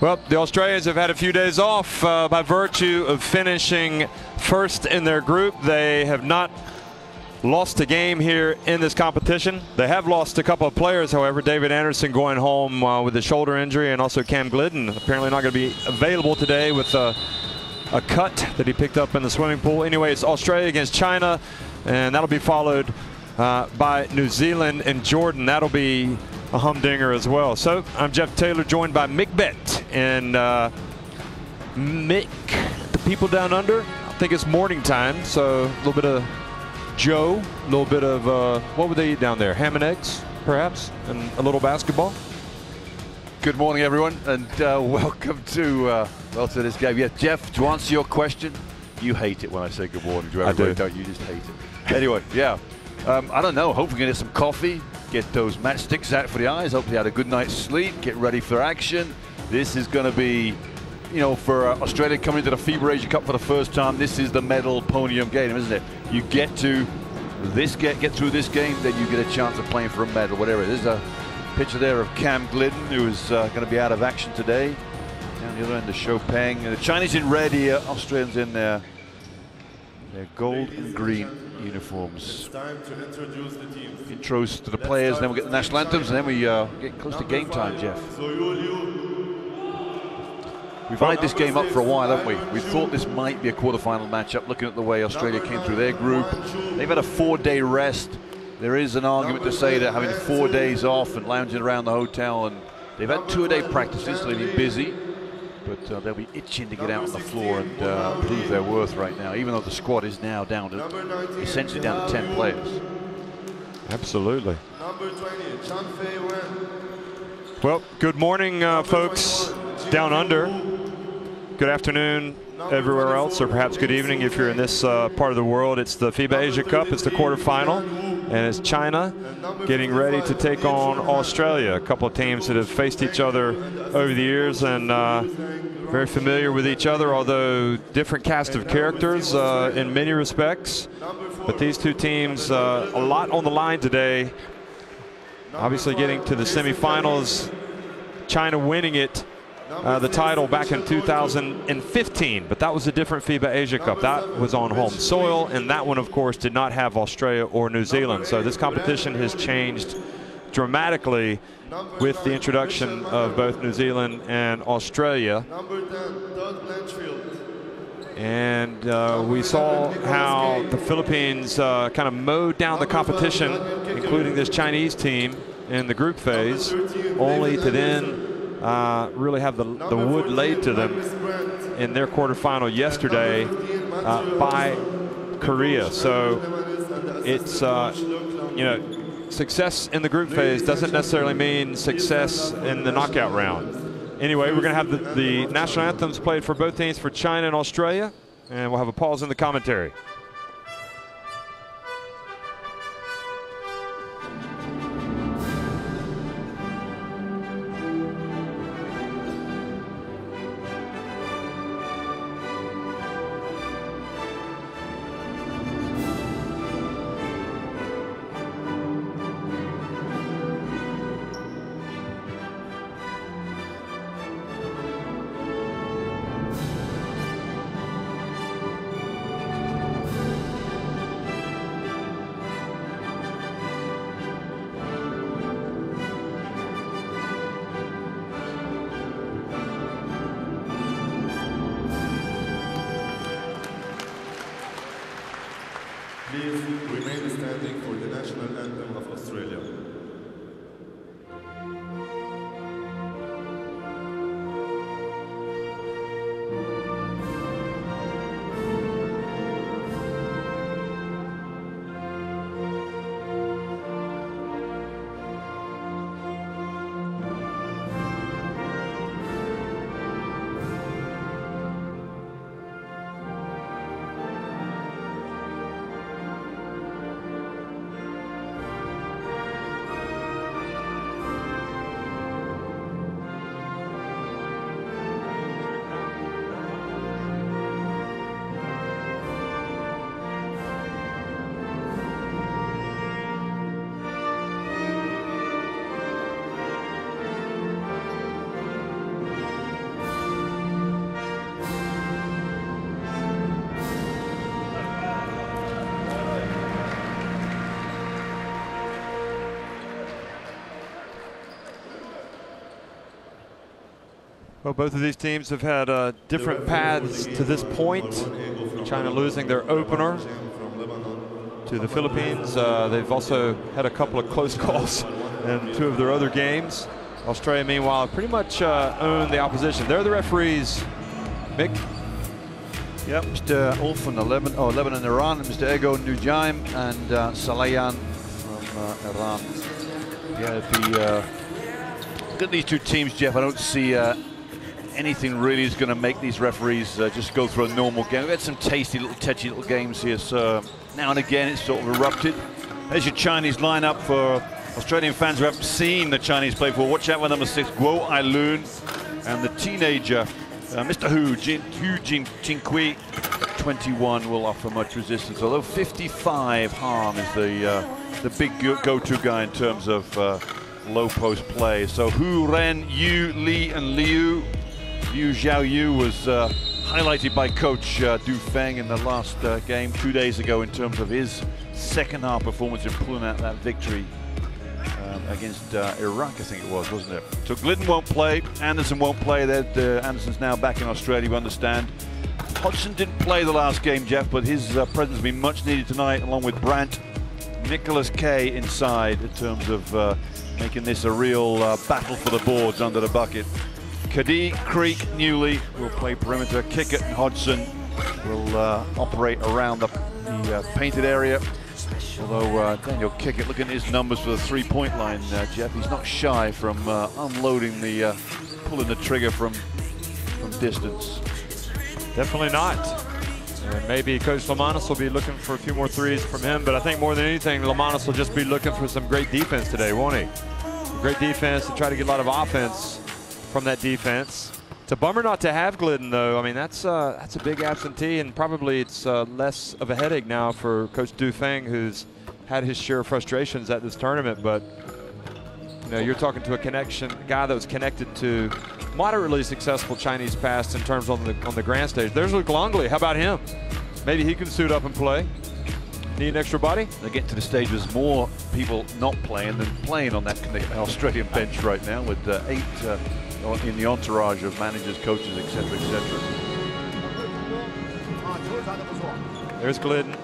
Well, the Australians have had a few days off by virtue of finishing first in their group. They have not lost a game here in this competition. They have lost a couple of players, however. David Anderson going home with a shoulder injury, and also Cam Glidden apparently not going to be available today with a cut that he picked up in the swimming pool. Anyway, it's Australia against China, and that'll be followed by New Zealand and Jordan. That'll be a humdinger as well. So I'm Jeff Taylor, joined by Mick Bett. And Mick, the people down under, I think it's morning time, so a little bit of Joe, a little bit of, what would they eat down there? Ham and eggs, perhaps, and a little basketball? Good morning, everyone, and welcome to this game. Yeah, Jeff, to answer your question, you hate it when I say good morning to everybody. I do. Don't you? Just hate it. Anyway, yeah, I don't know. Hopefully, we're going to get some coffee, get those matchsticks out for the eyes. Hopefully, had a good night's sleep, get ready for action. This is going to be, you know, for Australia coming into the FIBA Asia Cup for the first time, this is the medal podium game, isn't it? You get to get through this game, then you get a chance of playing for a medal, whatever. There's a picture there of Cam Glidden, who is going to be out of action today. Down the other end, the Chopin. The Chinese in red here, Australians in their gold and green uniforms. Time to introduce the teams. Intros to the players, then we'll get the national anthems, and then we get close to game time, Jeff. We've eyed this game up for a while, haven't we? We thought this might be a quarterfinal matchup, looking at the way Australia came through their group. They've had a 4-day rest. There is an argument to say that having 4 days off and lounging around the hotel, and they've had 2-a-day practices, so they've been busy. But they'll be itching to get out on the floor and prove their worth right now, even though the squad is now down to essentially down to 10 players. Absolutely. Number 20, Chan Fei Wen. Well, good morning, folks down under. Good afternoon everywhere else, or perhaps good evening if you're in this part of the world. It's the FIBA Asia Cup. It's the quarterfinal, and it's China getting ready to take on Australia. A couple of teams that have faced each other over the years and very familiar with each other, although different cast of characters in many respects. But these two teams, a lot on the line today. Obviously getting to the semifinals, China winning it, the title back in 2015, but that was a different FIBA Asia Cup. That was on home soil, and that one, of course, did not have Australia or New Zealand. So this competition has changed dramatically with the introduction of both New Zealand and Australia. And we saw how the Philippines kind of mowed down the competition, including this Chinese team in the group phase, only to then really have the wood laid to them in their quarterfinal yesterday by Korea. So it's, you know, success in the group phase doesn't necessarily mean success in the knockout round. Anyway, we're going to have the national anthems played for both teams, for China and Australia, and we'll have a pause in the commentary. Well, both of these teams have had different paths to this point. China losing their opener to the Philippines. They've also had a couple of close calls in 2 of their other games. Australia, meanwhile, pretty much owned the opposition. They're the referees. Mick? Yep, Mr. Ulfan, Lebanon and Iran, Mr. Ego Nujaim, and Salayan from Iran. Yeah, look at these 2 teams, Jeff. I don't see anything really is going to make these referees just go through a normal game. We've had some tasty little, tetchy little games here, so now and again it's sort of erupted. There's your Chinese lineup for Australian fans who haven't seen the Chinese play before. Watch out for number 6, Guo Ailun, and the teenager, Mr. Hu Jinkui, 21, will offer much resistance, although 55 harm is the big go-to guy in terms of low post play. So Hu, Ren, Yu, Li, and Liu. Liu Xiaoyu was highlighted by coach Du Feng in the last game 2 days ago in terms of his second half performance in pulling out that victory against Iraq, I think it was, wasn't it? So Glidden won't play, Anderson won't play. Anderson's now back in Australia, we understand. Hodgson didn't play the last game, Jeff, but his presence will be much needed tonight, along with Brandt, Nicholas Kay inside, in terms of making this a real battle for the boards under the bucket. Cadee, Creek, Newley will play perimeter. Kickett and Hodgson will operate around the painted area. Although Daniel Kickett, looking at his numbers for the 3-point line, Jeff, he's not shy from unloading pulling the trigger from distance. Definitely not. And maybe Coach Lamanis will be looking for a few more threes from him, but I think more than anything, Lamanis will just be looking for some great defense today, won't he? Great defense to try to get a lot of offense from that defense. It's a bummer not to have Glidden, though. I mean, that's a big absentee, and probably it's less of a headache now for Coach Du Feng, who's had his share of frustrations at this tournament. But you know, you're talking to a guy that was connected to moderately successful Chinese past in terms on the grand stage. There's Luke Longley. How about him? Maybe he can suit up and play. Need an extra body? They get to the stage where there's more people not playing than playing on that Australian bench right now, with 8 in the entourage of managers, coaches, etc., etc. There's Glidden.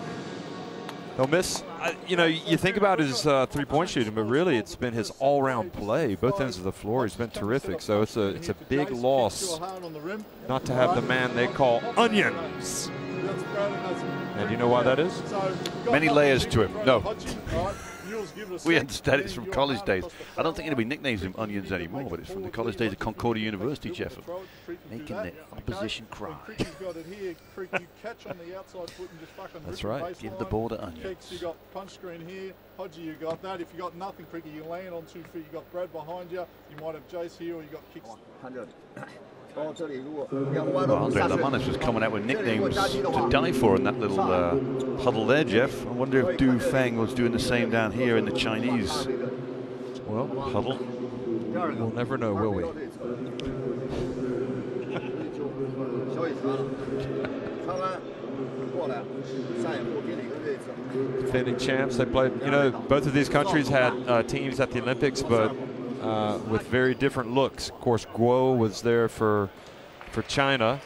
They'll miss. You know, you think about his 3-point shooting, but really it's been his all-round play. Both ends of the floor, he's been terrific. So it's a big loss not to have the man they call Onions. And you know why that is? Many layers to him. No. We understand it's from college days. I don't think anybody nicknames him Onions anymore, but it's from the college days at Concordia University, Jeff. Making the opposition cry. That's right. Give the ball to Onions. You got punch screen here. Hodgie, you got that. If you got nothing, Cricket, you land on 2 feet. You got Brad behind you. You might have Jace here, or you got kicks. Well, Andre Lamanis was coming out with nicknames to die for in that little huddle there, Jeff. I wonder if Du Feng was doing the same down here in the Chinese huddle. We'll never know, will we? Defending champs. They played, you know, both of these countries had teams at the Olympics, but with very different looks. Of course, Guo was there for China.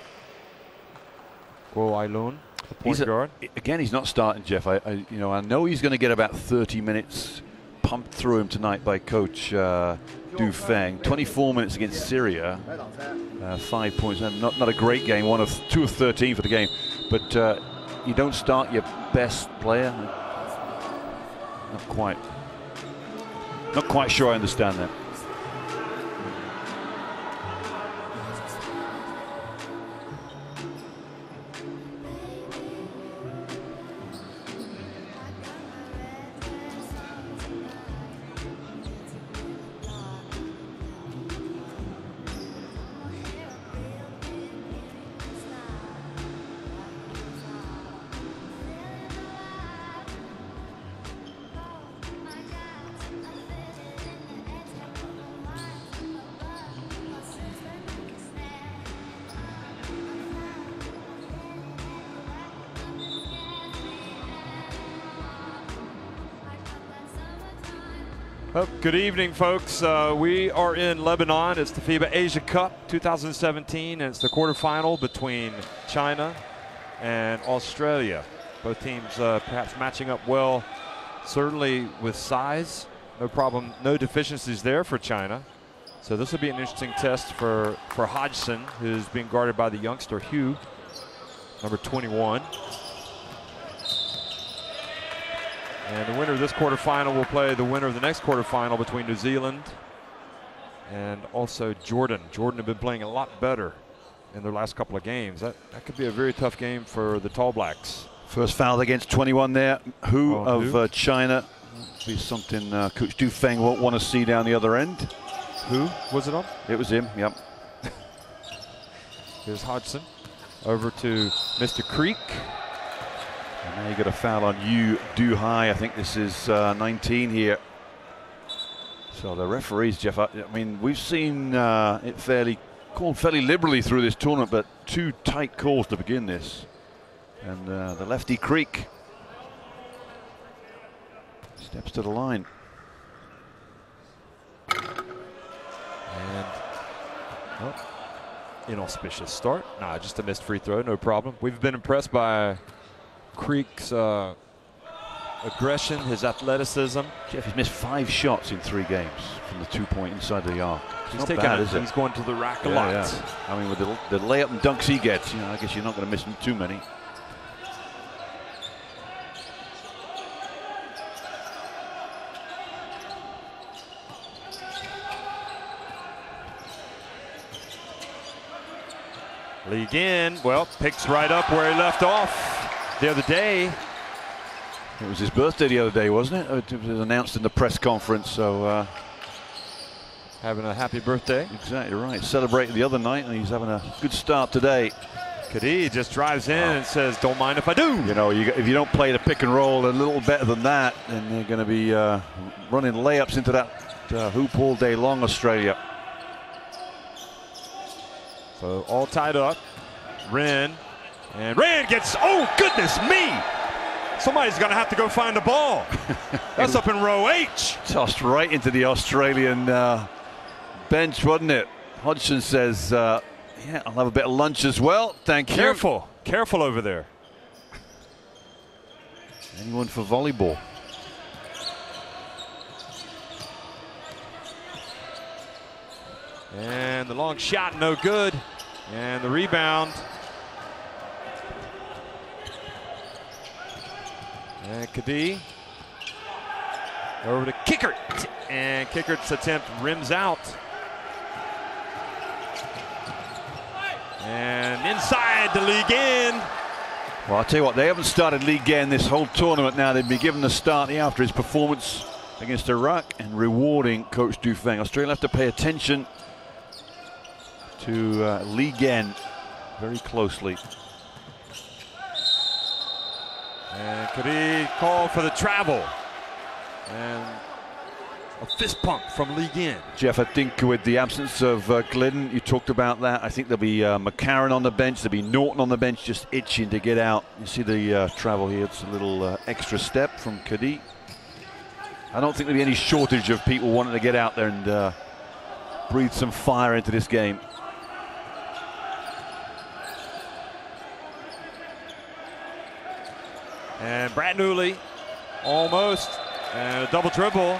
Guo Ailun, the point guard. Again, he's not starting, Jeff. I know he's going to get about 30 minutes pumped through him tonight by Coach Du Feng. 24 minutes against Syria, 5 points. Not a great game. 2 of 13 for the game, but you don't start your best player. Not quite sure I understand that. Well, good evening, folks. We are in Lebanon. It's the FIBA Asia Cup 2017, and it's the quarterfinal between China and Australia. Both teams perhaps matching up well, certainly with size. No problem, no deficiencies there for China. So this will be an interesting test for Hodgson, who's being guarded by the youngster Hugh, number 21. And the winner of this quarterfinal will play the winner of the next quarterfinal between New Zealand and also Jordan. Jordan have been playing a lot better in their last couple of games. That could be a very tough game for the Tall Blacks. First foul against 21 there. Hu of China. Be something Coach Du Feng won't want to see down the other end. Who was it on? It was him, yep. Here's Hodgson over to Mr. Creek. And now you got a foul on Yu Du-hai. I think this is 19 here. So the referees, Jeff, I mean, we've seen it called fairly liberally through this tournament, but two tight calls to begin this. And the lefty Creek steps to the line. And inauspicious start. Nah, just a missed free throw, no problem. We've been impressed by Creek's aggression, his athleticism. Jeff, he's missed 5 shots in 3 games from the 2-point inside the arc. He's taking bad, is it? He's going to the rack a lot. Yeah. I mean, with the layup and dunks he gets, I guess you're not going to miss him too many. Lee Ginn, well, picks right up where he left off the other day. It was his birthday the other day, wasn't it? It was announced in the press conference, so having a happy birthday. Exactly right. Celebrated the other night, and he's having a good start today. Kadee just drives in and says, "Don't mind if I do." You know, if you don't play the pick and roll a little better than that, then they're going to be running layups into that hoop all day long, Australia. So all tied up. Wren. And Wren gets, oh goodness me! Somebody's gonna have to go find the ball. That's up in row H. Tossed right into the Australian bench, wasn't it? Hodgson says, yeah, I'll have a bit of lunch as well. Thank you. Careful, careful over there. Anyone for volleyball? And the long shot, no good. And the rebound. And Kadee over to Kickert. And Kickert's attempt rims out. And inside to Lee Ginn. Well, I'll tell you what, they haven't started Lee Ginn this whole tournament now. They've been given the start after his performance against Iraq and rewarding Coach Du Feng. Australia have to pay attention to Lee Ginn very closely. And Kadee called for the travel. And a fist pump from Lee Ginn. Jeff, I think with the absence of Glidden, you talked about that. I think there'll be McCarron on the bench. There'll be Norton on the bench just itching to get out. You see the travel here. It's a little extra step from Kadee. I don't think there'll be any shortage of people wanting to get out there and breathe some fire into this game. And Brad Newley almost, and a double dribble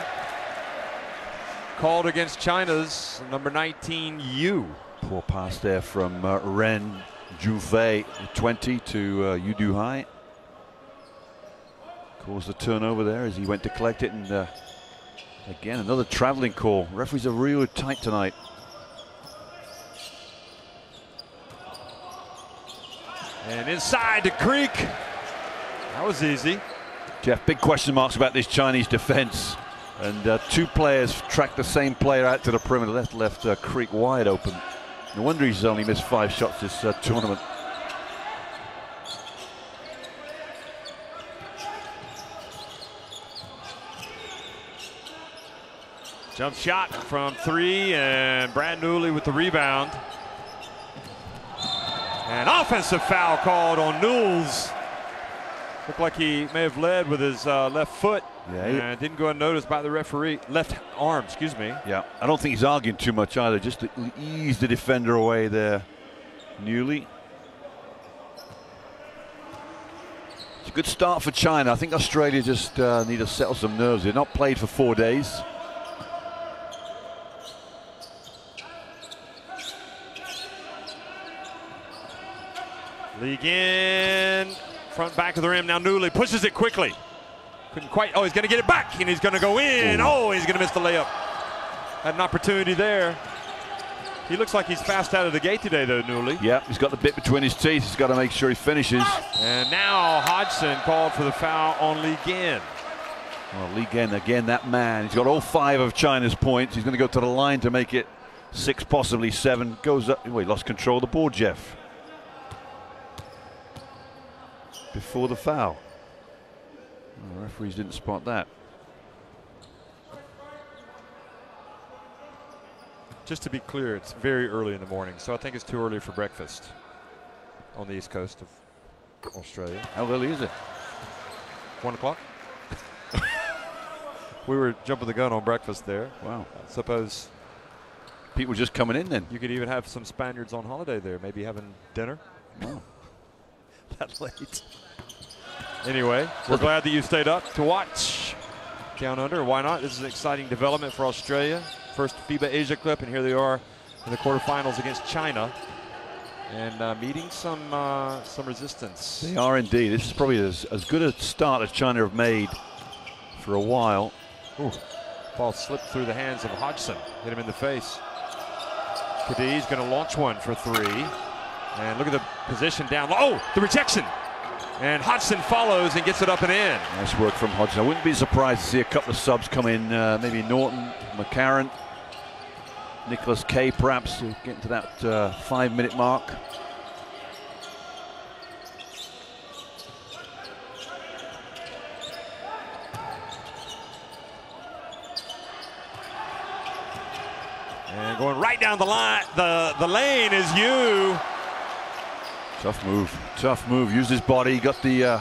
called against China's number 19 Yu. Poor pass there from Ren Jufei, 20 to Yu Du-hai. Caused the turnover there as he went to collect it, and again another traveling call. Referees are really tight tonight. And inside to Creek. That was easy. Jeff, big question marks about this Chinese defense. And 2 players tracked the same player out to the perimeter. Left Creek wide open. No wonder he's only missed 5 shots this tournament. Jump shot from 3, and Brad Newley with the rebound. An offensive foul called on Newells. Looked like he may have led with his left foot. Yeah, didn't go unnoticed by the referee. Left arm, excuse me. Yeah, I don't think he's arguing too much either. Just to ease the defender away there. Newly. It's a good start for China. I think Australia just need to settle some nerves. They've not played for 4 days. Li Gan, front back of the rim. Now Newly pushes it quickly. Couldn't quite. Oh, he's going to get it back, and he's going to go in. Ooh. Oh, he's going to miss the layup. Had an opportunity there. He looks like he's fast out of the gate today, though, Newly. Yeah, he's got the bit between his teeth. He's got to make sure he finishes. And now Hodgson called for the foul on Li Gan. Well, Li Gan, again, that man. He's got all 5 of China's points. He's going to go to the line to make it 6, possibly 7. Goes up. Oh, he lost control of the board, Jeff. Before the foul. Oh, the referees didn't spot that. Just to be clear, it's very early in the morning, so I think it's too early for breakfast on the east coast of Australia. How early is it? 1 o'clock. We were jumping the gun on breakfast there. Wow. I suppose people just coming in then. You could even have some Spaniards on holiday there, maybe having dinner. Oh. That late. Anyway, we're glad that you stayed up to watch Down Under. Why not? This is an exciting development for Australia. First FIBA Asia Cup, and here they are in the quarterfinals against China, and meeting some resistance. They are indeed. This is probably as good a start as China have made for a while. Ooh. Ball slipped through the hands of Hodgson, hit him in the face. Kadi's going to launch one for 3, and look at the position down low. Oh, the rejection! And Hodgson follows and gets it up and in. Nice work from Hodgson. I wouldn't be surprised to see a couple of subs come in, maybe Norton, McCarron, Nicholas Kay perhaps, getting to that 5-minute mark. And going right down the line, the lane is you. Tough move. Tough move. Used his body. Got the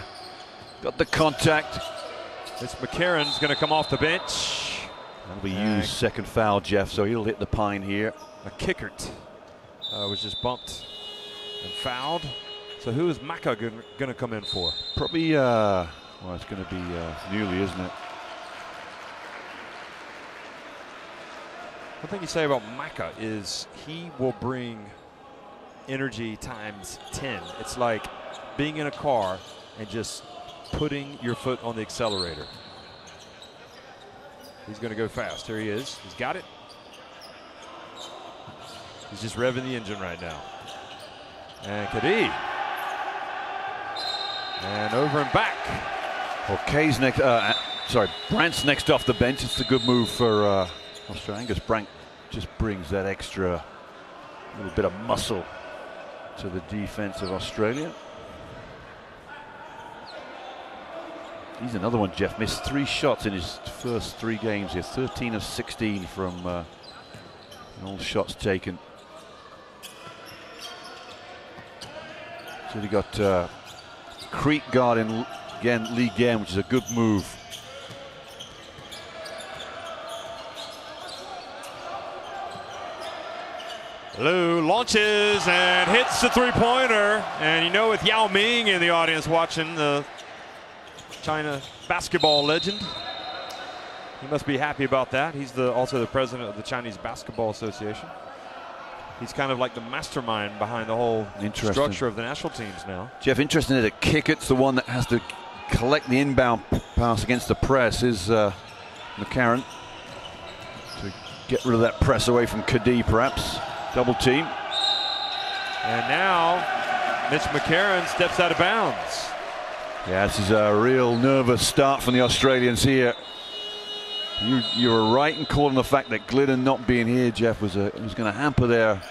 contact. It's McCarron's going to come off the bench. That'll be used. Second foul, Jeff. So he'll hit the pine here. Kickert was just bumped and fouled. So who is Maka going to come in for? Probably. Well, it's going to be Newly, isn't it? One thing you say about Maka is he will bring energy times 10. It's like being in a car and just putting your foot on the accelerator. He's going to go fast. Here he is. He's got it. He's just revving the engine right now. And Kadi. And over and back. Well, Kay's next. Brandt's next off the bench. It's a good move for Australia. Angus Brandt just brings that extra little bit of muscle to the defense of Australia. He's another one, Jeff. Missed 3 shots in his first 3 games here. 13 of 16 from all shots taken. So he got Creek guarding again, Li Gan, which is a good move. Lou launches and hits the 3-pointer. And you know, with Yao Ming in the audience watching, the China basketball legend, he must be happy about that. He's also the president of the Chinese Basketball Association. He's kind of like the mastermind behind the whole structure of the national teams now. Jeff, interesting that Kickert's the one that has to collect the inbound pass against the press is McCarron. To get rid of that press away from Kadi, perhaps. Double team. And now Mitch McCarron steps out of bounds. Yeah, this is a real nervous start from the Australians here. You were right in calling the fact that Glidden not being here, Jeff, was going to hamper the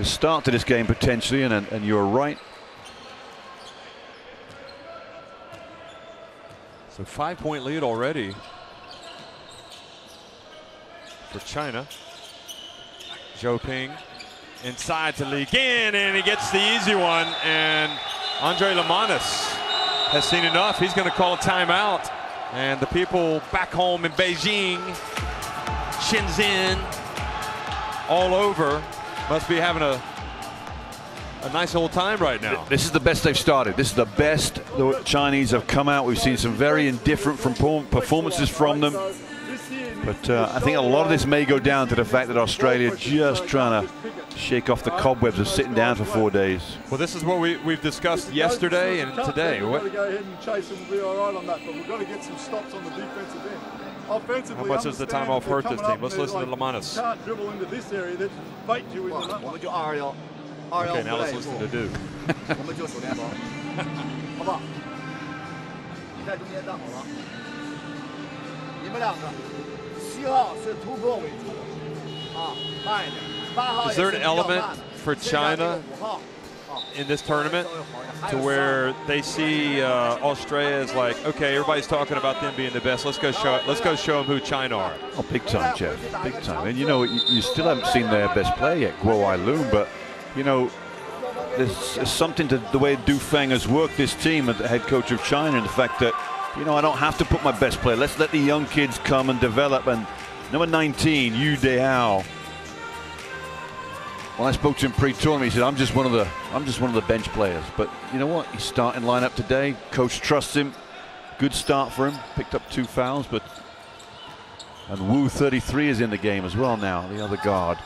start to this game potentially, and you were right. So 5-point lead already for China. Zhou Ping inside to Li Gan, and he gets the easy one, and Andre Lamanis has seen enough. He's going to call a timeout. And the people back home in Beijing, Shenzhen, all over, must be having a nice old time right now. This is the best they've started. This is the best the Chinese have come out. We've seen some very indifferent performances from them. But I think a lot of this may go down to the fact that Australia just trying to shake off the cobwebs of sitting down for 4 days. Well, this is what we've discussed yesterday and today. We've got to go ahead and chase and we'll be all right on that, but we've got to get some stops on the defensive end. Offensively, how much does the time off hurt this team? Let's listen to Lamanis. Can't dribble into this area that bait you into that one. Okay, now let's listen to Du. 我们就守联防，好不好？你在中间站好了，你们两个7号是突破为主啊，慢一点。8号 Is there an element for China in this tournament to where they see Australia as like, okay, everybody's talking about them being the best. Let's go show them who China are. Oh, big time, Jeff. Big time. And you know, you still haven't seen their best player yet, Guo Wai-Lun, but you know, there's something to the way Du Feng has worked this team as the head coach of China, and the fact that, you know, I don't have to put my best player. Let's let the young kids come and develop. And number 19, Yu Dehao, when I spoke to him pre-tournament, he said, I'm just one of the bench players. But you know what? He's starting lineup today. Coach trusts him. Good start for him. Picked up 2 fouls, and Wu 33 is in the game as well now, the other guard.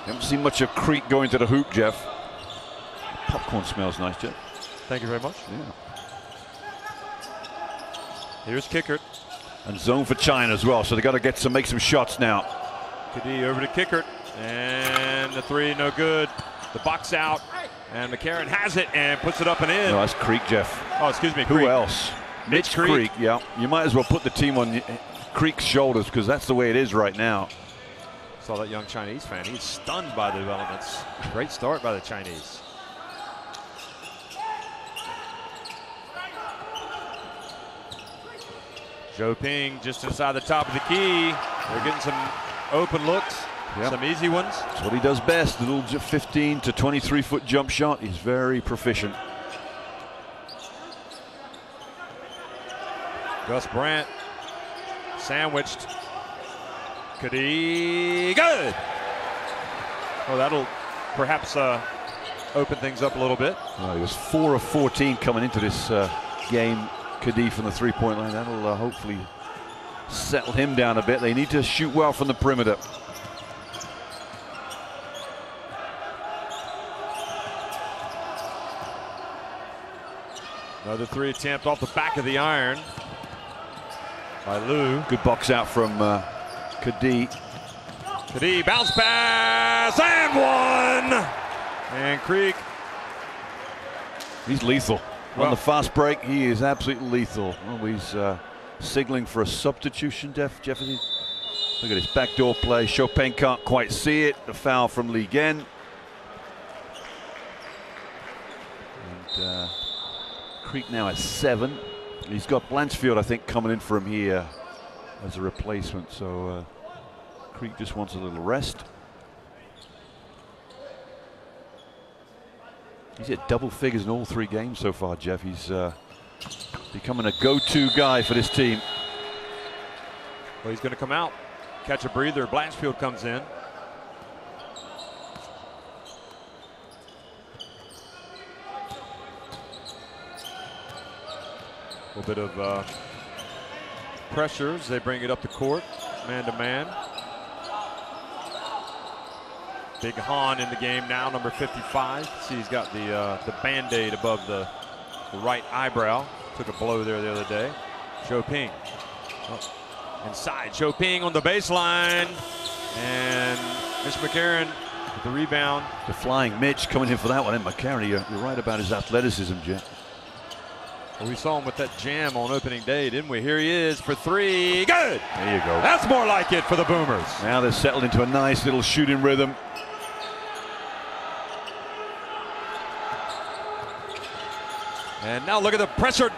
Haven't seen much of Creek going to the hoop, Jeff. Popcorn smells nice, Jeff. Thank you very much. Yeah. Here's Kickert. And zone for China as well, so they got to make some shots now. Kadee over to Kickert, and the 3 no good. The box out, and McCarron has it and puts it up and in. No, that's Creek, Jeff. Oh, excuse me, Who Creek. else? Mitch Creek. Yeah, you might as well put the team on Creek's shoulders because that's the way it is right now. Saw that young Chinese fan. He's stunned by the developments. Great start by the Chinese. Zhou Ping just inside the top of the key. They're getting some open looks, some easy ones. That's what he does best. The little 15 to 23-foot jump shot. He's very proficient. Gus Brandt sandwiched. Kadee, good. Oh, that'll perhaps open things up a little bit. Well, he was 4 of 14 coming into this game. Kadee from the 3-point line. That'll hopefully settle him down a bit. They need to shoot well from the perimeter. Another 3 attempt off the back of the iron by Liu. Good box out from Kadee. Kadee, bounce pass, and 1! And Creek. He's lethal. On the fast break, he is absolutely lethal. Well, he's signaling for a substitution, Jefferson. Look at his backdoor play. Chopin can't quite see it. The foul from Li Gen. And Creek now at 7. He's got Blanchfield, I think, coming in for him here as a replacement. So Creek just wants a little rest. He's hit double figures in all 3 games so far, Jeff. He's becoming a go-to guy for this team. Well, he's going to come out, catch a breather. Blanchfield comes in. A little bit of pressure as they bring it up the court, man-to-man. Big Han in the game now, number 55. See, he's got the Band-Aid above the right eyebrow. Took a blow there the other day. Zhou Ping. Oh, inside, Zhou Ping on the baseline. And Mitch McCarron with the rebound. The flying Mitch coming in for that one. And McCarron, you're right about his athleticism, Jeff. Well, we saw him with that jam on opening day, didn't we? Here he is for 3. Good! There you go. That's more like it for the Boomers. Now they're settled into a nice little shooting rhythm. And now look at the pressure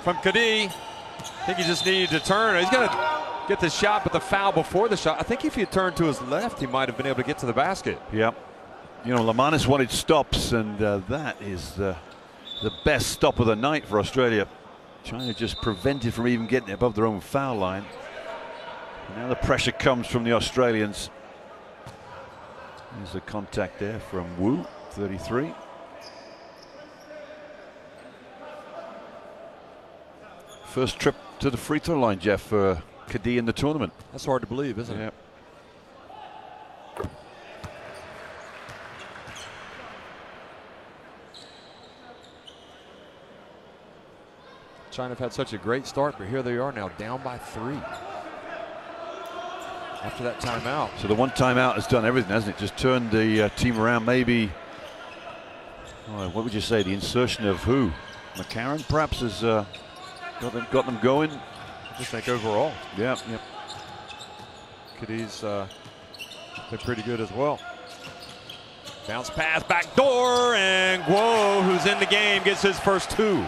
from Kadee. I think he just needed to turn. He's going to get the shot, but the foul before the shot. I think if he had turned to his left, he might have been able to get to the basket. Yep. You know, Lamanis wanted stops, and that is the best stop of the night for Australia. China just prevented from even getting above their own foul line. And now the pressure comes from the Australians. There's the contact there from Wu, 33. First trip to the free throw line, Jeff, for Cadee in the tournament. That's hard to believe, isn't it? China have had such a great start, but here they are now down by 3 after that timeout. So the one timeout has done everything, hasn't it? Just turned the team around. Maybe, what would you say, the insertion of who? McCarron perhaps has got them going. I just think overall. Yeah. Cadee's been pretty good as well. Bounce pass, back door, and Guo, who's in the game, gets his first 2.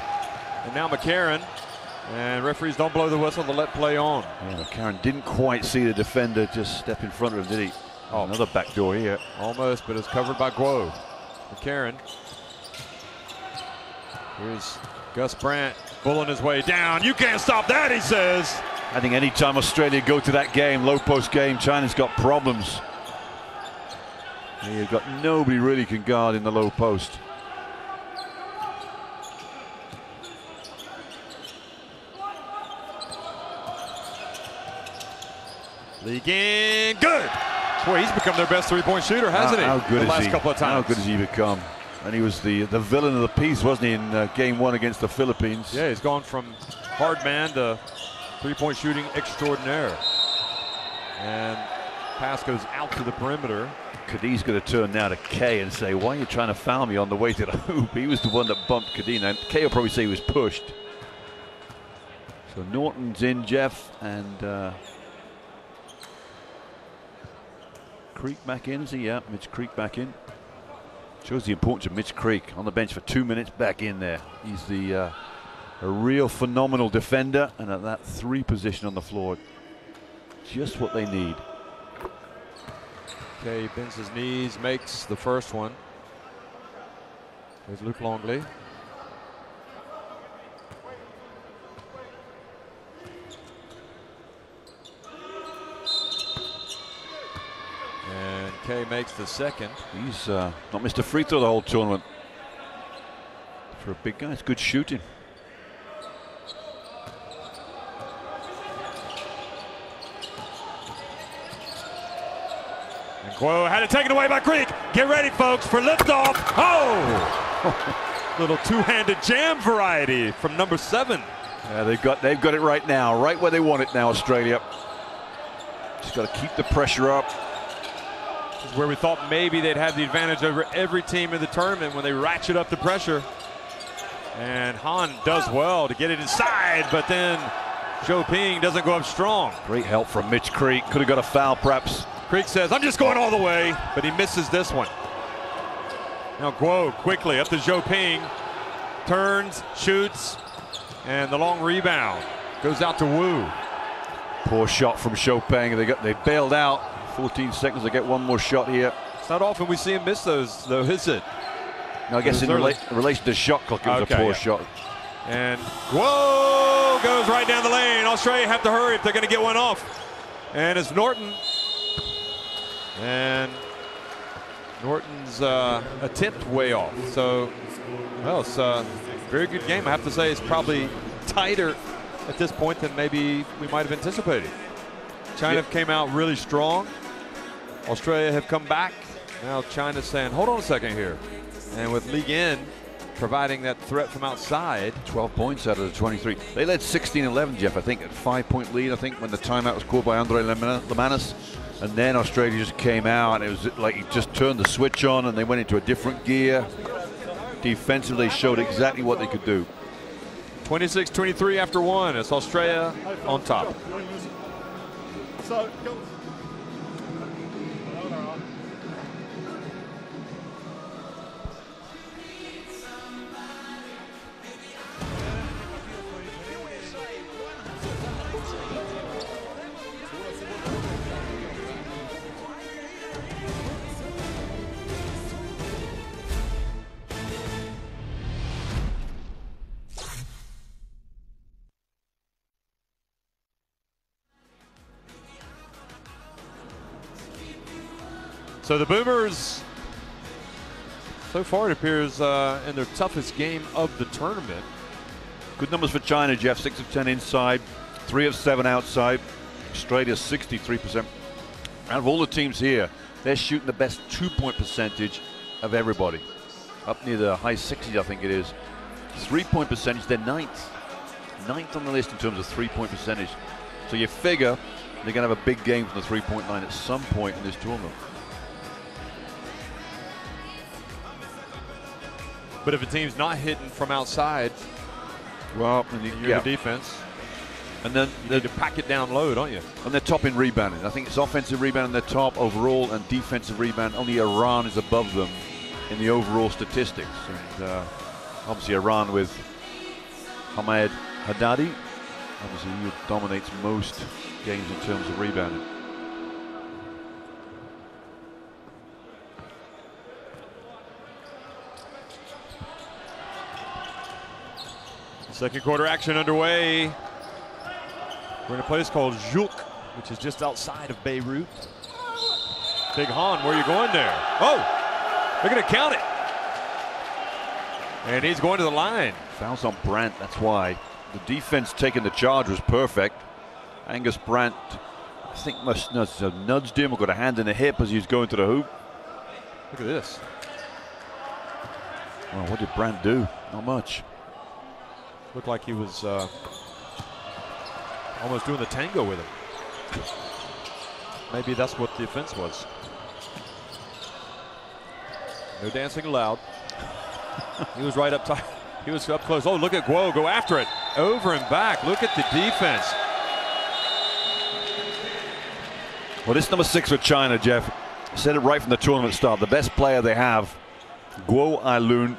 And now McCarron, and referees don't blow the whistle to let play on. Yeah, McCarron didn't quite see the defender just step in front of him, did he? Oh, another back door here. Almost, but it's covered by Guo. McCarron. Here's Gus Brandt bulling his way down. You can't stop that, he says. I think anytime Australia go to that game, low post game, China's got problems. You've got nobody really can guard in the low post. Leaking, good. Boy, he's become their best three-point shooter, hasn't he? How good the is last he? couple of times. How good has he become? And he was the villain of the piece, wasn't he, in game 1 against the Philippines? Yeah, he's gone from hard man to three-point shooting extraordinaire. And pass goes out to the perimeter. Cadee's going to turn now to Kay and say, why are you trying to foul me on the way to the hoop? He was the one that bumped Cadee. Now, Kay will probably say he was pushed. So Norton's in, Jeff, and Creek back in, is he? Yeah, Mitch Creek back in. Shows the importance of Mitch Creek on the bench for 2 minutes, back in there. He's a real phenomenal defender, and at that 3 position on the floor, just what they need. Okay, bends his knees, makes the first one. There's Luke Longley. And Kay makes the second. He's not missed a free throw the whole tournament. For a big guy, it's good shooting. And Guo had it taken away by Creek. Get ready, folks, for liftoff. Oh! Little two-handed jam variety from number 7. Yeah, they've got it right now, right where they want it now, Australia. Just got to keep the pressure up. This is where we thought maybe they'd have the advantage over every team in the tournament when they ratchet up the pressure. And Han does well to get it inside, but then Zhou Ping doesn't go up strong. Great help from Mitch Creek. Could have got a foul, perhaps. Creek says, I'm just going all the way, but he misses this one. Now Guo quickly up to Zhou Ping. Turns, shoots, and the long rebound goes out to Wu. Poor shot from Chopin. They bailed out. 14 seconds to get one more shot here. It's not often we see him miss those, though, is it? No, I guess in relation to shot clock, it was a poor shot. And Guo goes right down the lane. Australia have to hurry if they're going to get one off. And it's Norton. And Norton's attempt way off. So, well, it's a very good game. I have to say it's probably tighter at this point than maybe we might have anticipated. China came out really strong. Australia have come back. Now China's saying, hold on a second here. And with Li Yin providing that threat from outside. 12 points out of the 23. They led 16-11, Jeff, I think, at 5-point lead, I think, when the timeout was called by Andre Lemanis. And then Australia just came out, and it was like he just turned the switch on, and they went into a different gear. Defensively, they showed exactly what they could do. 26-23 after 1. It's Australia on top. So, So the Boomers, so far it appears in their toughest game of the tournament. Good numbers for China, Jeff. 6 of 10 inside, 3 of 7 outside. Australia 63%. Out of all the teams here, they're shooting the best 2-point percentage of everybody. Up near the high 60s, I think it is. 3-point percentage, they're ninth. Ninth on the list in terms of 3-point percentage. So you figure they're going to have a big game from the 3-point line at some point in this tournament. But if a team's not hitting from outside, well, you're the defense. And then you need to pack it down low, don't you? And they're top in rebounding. I think it's offensive rebounding they're top overall, and defensive rebound. Only Iran is above them in the overall statistics. And obviously Iran with Ahmed Haddadi, obviously he dominates most games in terms of rebounding. Second quarter action underway. We're in a place called Juk, which is just outside of Beirut. Big Han, where are you going there? Oh, they're going to count it. And he's going to the line. Fouls on Brandt, that's why. The defense taking the charge was perfect. Angus Brandt, I think, must have nudged him or got a hand in the hip as he was going to the hoop. Look at this. Well, what did Brandt do? Not much. Looked like he was almost doing the tango with him. Maybe that's what the offense was. No dancing allowed. He was right up top. He was up close. Oh, look at Guo go after it. Over and back. Look at the defense. Well, this number 6 for China, Jeff. I said it right from the tournament start. The best player they have, Guo Ailun,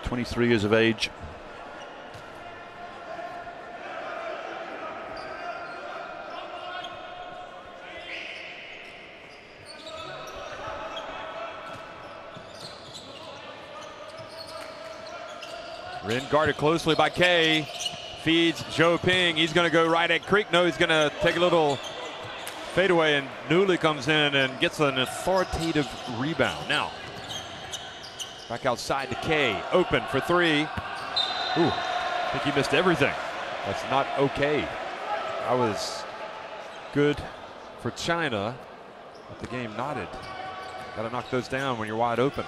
23 years of age. Rin guarded closely by Kay. Feeds Zhou Ping. He's going to go right at Creek. No, he's going to take a little fadeaway, and Newley comes in and gets an authoritative rebound. Now, back outside to Kay. Open for 3. Ooh, I think he missed everything. That's not okay. That was good for China, but the game knotted. Got to knock those down when you're wide open.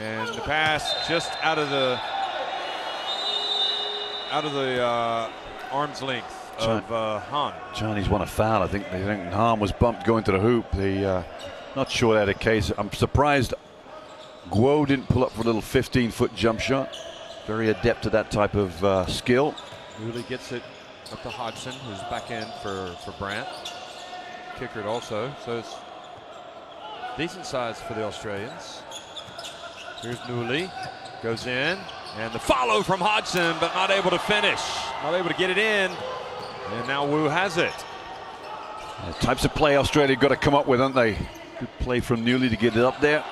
And the pass just out of the arm's length of Han. Chinese won a foul. I think they think Han was bumped going to the hoop. They not sure that a case. I'm surprised Guo didn't pull up for a little 15-foot jump shot. Very adept at that type of skill. Newley gets it up to Hodgson, who's back in for Brandt. Kickered also, so it's decent size for the Australians. Here's Newley, goes in, and the follow from Hodgson, but not able to finish. Not able to get it in, and now Wu has it. The types of play Australia got to come up with, aren't they? Good play from Newley to get it up there.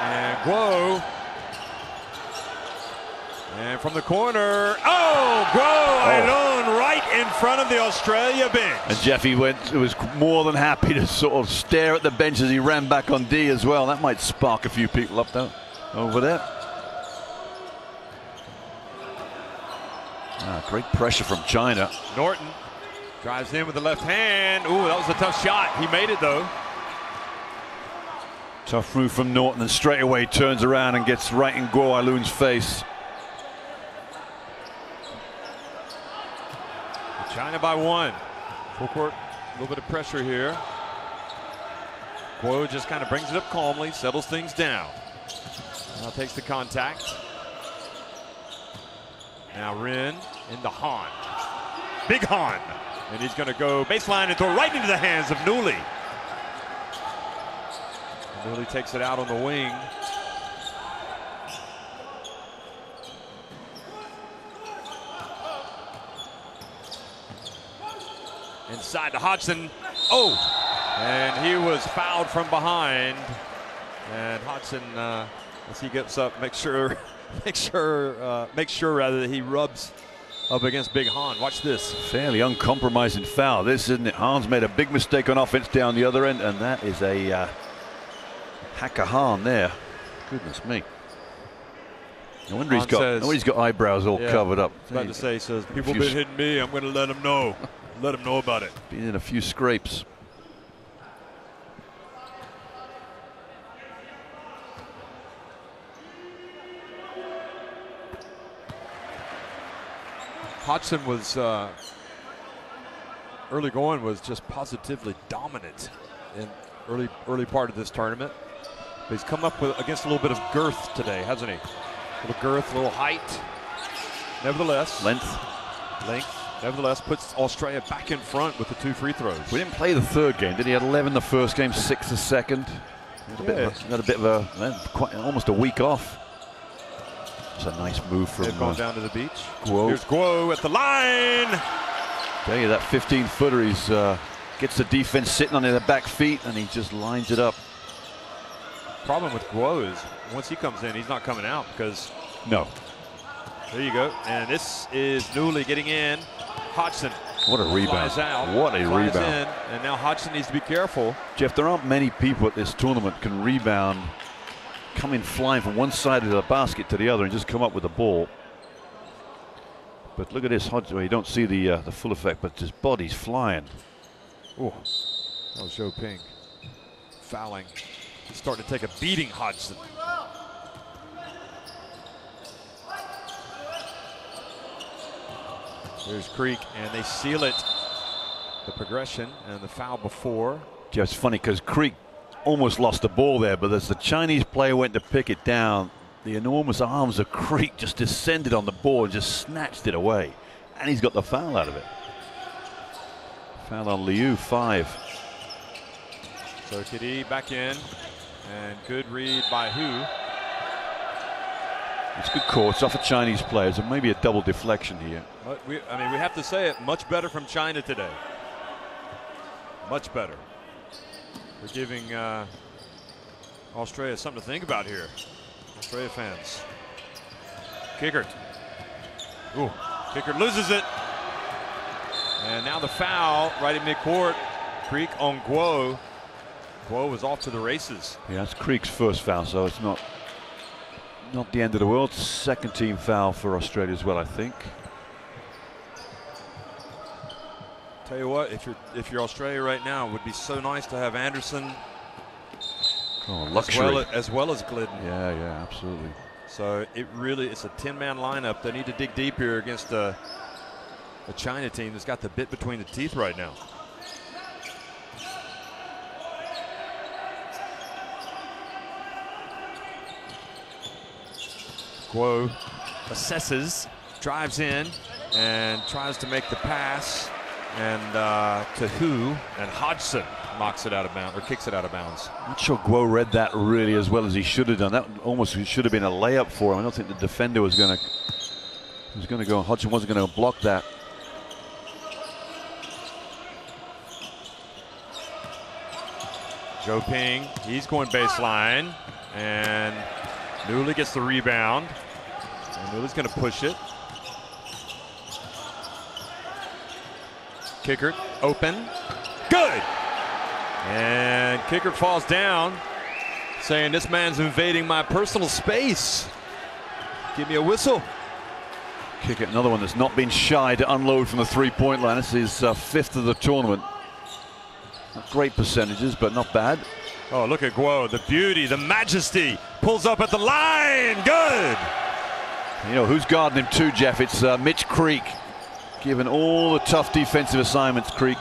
And Guo. And from the corner, oh, Guo Ailun right in front of the Australia bench. And Jeffy was more than happy to sort of stare at the bench as he ran back on D as well. That might spark a few people up though, over there. Great pressure from China. Norton drives in with the left hand. Ooh, that was a tough shot. He made it though. Tough move from Norton, and straight away turns around and gets right in Guo Ailun's face. China by 1. Full court, a little bit of pressure here. Guo just kind of brings it up calmly, settles things down. Now takes the contact. Now Rin into Han. Big Han. And he's going to go baseline and throw right into the hands of Newley. Newley takes it out on the wing. Inside to Hodgson. Oh! And he was fouled from behind. And Hodgson, as he gets up, makes sure Make sure rather that he rubs up against Big Han. Watch this. Fairly uncompromising foul, this, isn't it? Han's made a big mistake on offense down the other end, and that is a hacker Han there. Goodness me. No wonder he's got eyebrows all covered up. About to say, he says, people been hitting me, I'm going to let them know. Let them know about it. Been in a few scrapes. Hodgson was early going was just positively dominant in early part of this tournament. But he's come up with against a little bit of girth today, hasn't he? A little girth, a little height. Nevertheless, length. Nevertheless, puts Australia back in front with the 2 free throws. We didn't play the third game, did he? Had 11 the first game, 6 the second. Had a bit of a almost a week off. It's a nice move from. They've gone down to the beach. Guo. Here's Guo at the line. Tell you that 15-footer, he's gets the defense sitting on their back feet, and he just lines it up. Problem with Guo is once he comes in, he's not coming out because. No. There you go. And this is Newley getting in. Hodgson. What a rebound. Flies out. What a rebound. In, and now Hodgson needs to be careful. Jeff, there aren't many people at this tournament can rebound, come in flying from one side of the basket to the other and just come up with the ball. But look at this Hodgson. Well, you don't see the full effect, but his body's flying. Oh, that was Zhou Ping fouling. He's starting to take a beating, Hodgson. There's Creek, and they seal it. The progression and the foul before. Yeah, it's funny because Creek almost lost the ball there, but as the Chinese player went to pick it down, the enormous arms of Creek just descended on the ball and just snatched it away. And he's got the foul out of it. Foul on Liu, 5. So Kidi back in, and good read by Hu. It's good call. It's off a Chinese player, so maybe a double deflection here. But we have to say it, much better from China today. Much better. We're giving Australia something to think about here. Australia fans. Kickert. Ooh, Kickert loses it. And now the foul right in midcourt. Creek on Guo. Guo was off to the races. Yeah, it's Creek's first foul, so it's not the end of the world. Second team foul for Australia as well, I think. Tell you what, if you're Australia right now, it would be so nice to have Anderson. Oh, luxury. As well as Glidden. Yeah, absolutely. So it's a 10-man lineup. They need to dig deep here against a China team that's got the bit between the teeth right now. Guo assesses, drives in, and tries to make the pass. And to Hu, and Hodgson knocks it out of bounds, or kicks it out of bounds. Not sure Guo read that really as well as he should have done. That almost should have been a layup for him. I don't think the defender was going to go. Hodgson wasn't going to block that. Zhou Ping, he's going baseline, and Newley gets the rebound. And Newley's going to push it. Kickert open, good, and Kickert falls down, saying this man's invading my personal space. Give me a whistle. Kickert, another one that's not been shy to unload from the 3-point line. This is 5th of the tournament. Not great percentages, but not bad. Oh, look at Guo, the beauty, the majesty, pulls up at the line, good. You know who's guarding him too, Jeff? It's Mitch Creek. Given all the tough defensive assignments, Creek.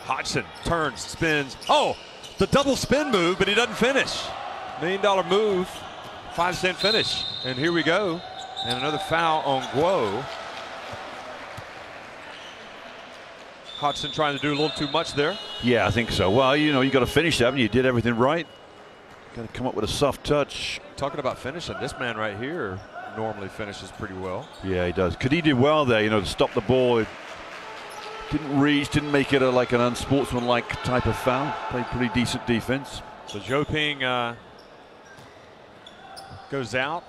Hodgson turns, spins. Oh, the double spin move, but he doesn't finish. $1 million move, 5-cent finish. And here we go. And another foul on Guo. Hodgson trying to do a little too much there. Yeah, I think so. Well, you know, you got to finish that, and you did everything right. Got to come up with a soft touch. Talking about finishing, this man right here normally finishes pretty well. Yeah, he does. Kadi did well there, you know, to stop the ball. It didn't reach, didn't make it like an unsportsmanlike type of foul. Played pretty decent defense. So Zhou Ping goes out.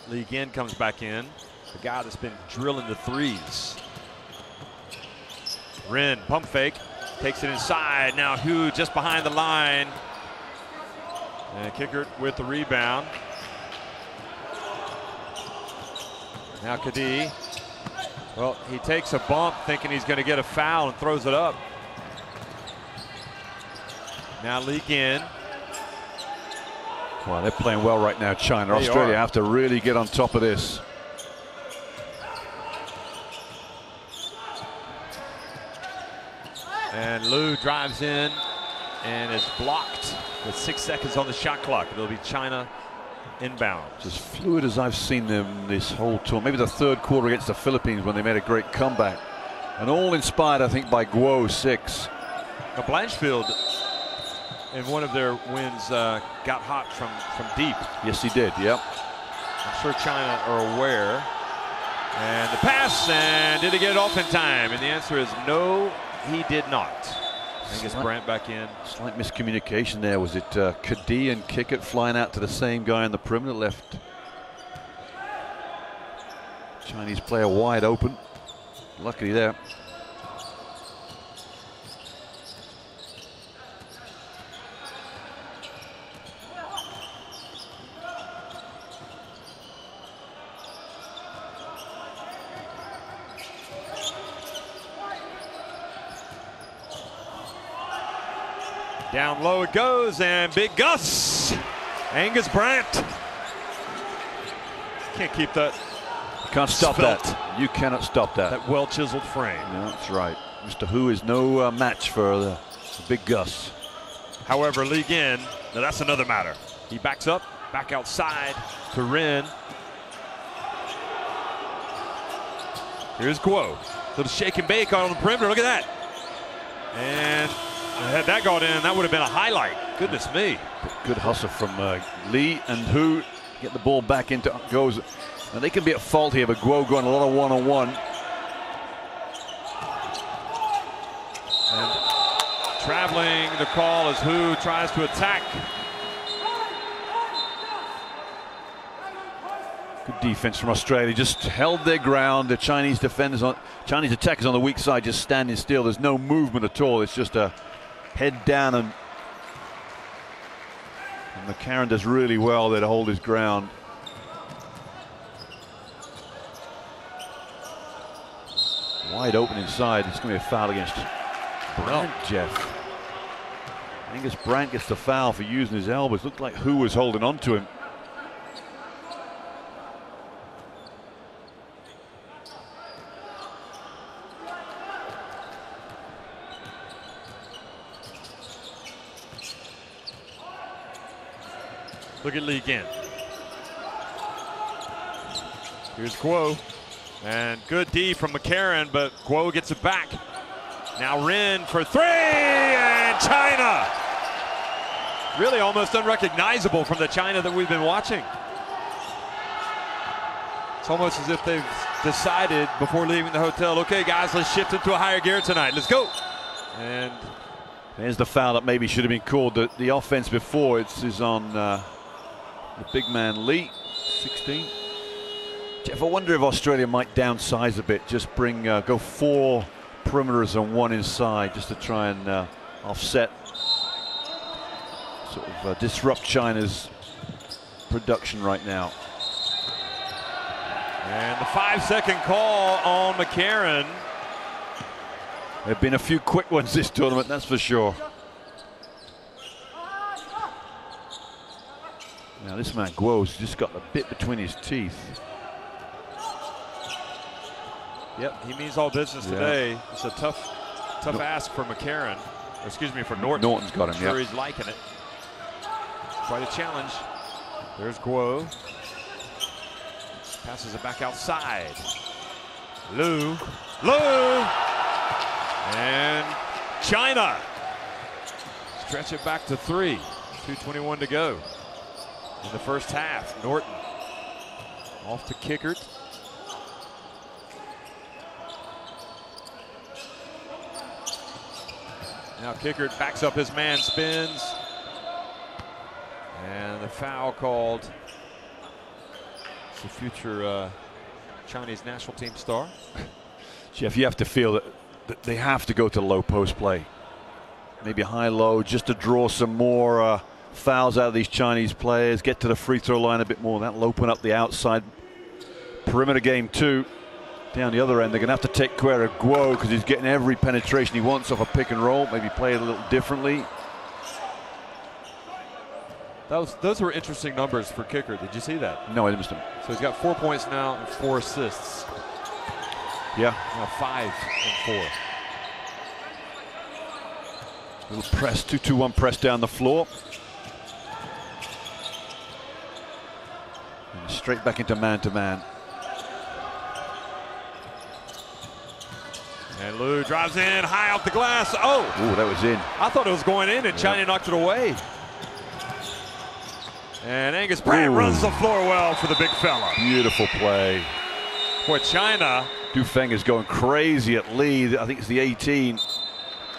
Li Gen comes back in. The guy that's been drilling the threes. Ren, pump fake, takes it inside. Now Hu just behind the line. And Kickert with the rebound. Now Kadi. Well, he takes a bump thinking he's going to get a foul and throws it up. Now Li Gen. Well, they're playing well right now, China. Australia have to really get on top of this. And Liu drives in and is blocked with 6 seconds on the shot clock. It'll be China inbound. As fluid as I've seen them this whole tour. Maybe the third quarter against the Philippines when they made a great comeback. And all inspired, I think, by Guo 6. Now Blanchfield, in one of their wins, got hot from deep. Yes, he did, yep. I'm sure China are aware. And the pass, and did he get it off in time? And the answer is no, he did not. Angus Brandt back in. Slight miscommunication there. Was it Kadi and Kickert flying out to the same guy on the perimeter left? Chinese player wide open. Luckily there. Down low it goes, and big Gus. Angus Brandt. Can't keep that. Can't stop that. You cannot stop that. That well-chiseled frame. No, that's right. Mr. Hu is no match for the big Gus. However, Li Gen, now that's another matter. He backs up, back outside to Ren. Here's Guo. Little shake and bake on the perimeter. Look at that. And had that gone in, that would have been a highlight. Goodness me. Good hustle from Li and Hu. Get the ball back into goes. And they can be at fault here, but Guo going a lot of one-on-one. And traveling the call as Hu tries to attack. Good defense from Australia. Just held their ground. The Chinese attackers on the weak side just standing still. There's no movement at all. It's just a head down, and McCarron does really well there to hold his ground. Wide open inside. It's going to be a foul against Brandt, Jeff. Angus Brandt gets the foul for using his elbows. Looked like Hu was holding on to him. Look at Li Gen. Here's Guo. And good D from McCarron, but Guo gets it back. Now Ren for three, and China. Really almost unrecognizable from the China that we've been watching. It's almost as if they've decided before leaving the hotel, okay guys, let's shift into a higher gear tonight. Let's go. And there's the foul that maybe should have been called. The offense before is on the big man Li, 16. Jeff, I wonder if Australia might downsize a bit, just go 4 perimeters and 1 inside, just to try and offset, sort of disrupt China's production right now. And the 5-second call on McCarron. There have been a few quick ones this tournament, that's for sure. Now this man Guo's just got a bit between his teeth. Yep, he means all business today. It's a tough ask for McCarron. Or excuse me, for Norton. Norton's got him, I'm sure he's liking it. Quite a challenge. There's Guo. Passes it back outside. Liu. And China. Stretch it back to 3. 2:21 to go in the first half. Norton off to Kickert. Now Kickert backs up his man, spins. And the foul called. It's the future Chinese national team star. Jeff, you have to feel that they have to go to low post play. Maybe high-low just to draw some more fouls out of these Chinese players, get to the free throw line a bit more. That'll open up the outside perimeter game too. Down the other end, they're going to have to take care of Guo because he's getting every penetration he wants off a pick and roll. Maybe play it a little differently. Those were interesting numbers for kicker. Did you see that? No, I didn't miss them. So he's got 4 points now and 4 assists. Yeah. Now 5 and 4. Little press, 2-2-1 press down the floor. And straight back into man-to-man. And Liu drives in high off the glass. Oh! Ooh, that was in. I thought it was going in, and China knocked it away. And Angus Brandt runs the floor well for the big fella. Beautiful play. Boy, China. Dufeng is going crazy at Lee. I think it's the 18,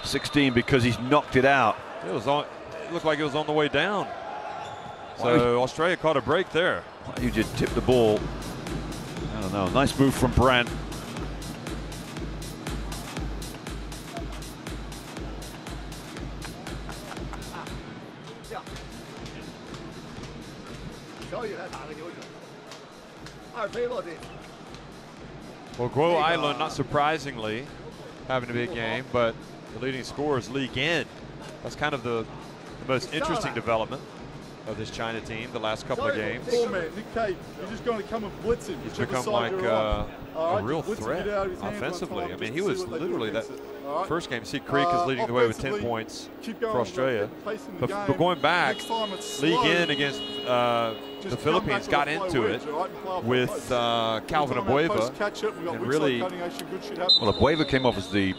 16 because he's knocked it out. It looked like it was on the way down. So Australia caught a break there. Why you just tip the ball? I don't know. Nice move from Brandt. Well, Guo Island, not surprisingly, having a big game, but the leading scorer is Li Gen. That's kind of the most interesting development of this China team the last couple of games. Nick Cave, you're just going to come and blitz him. He's become like a real threat offensively. I mean, he was literally that first game. See, Creek is leading the way with 10 points for Australia. But going back, Li Gen against the Philippines got into it with Calvin Abueva, and really, well, Abueva came off as the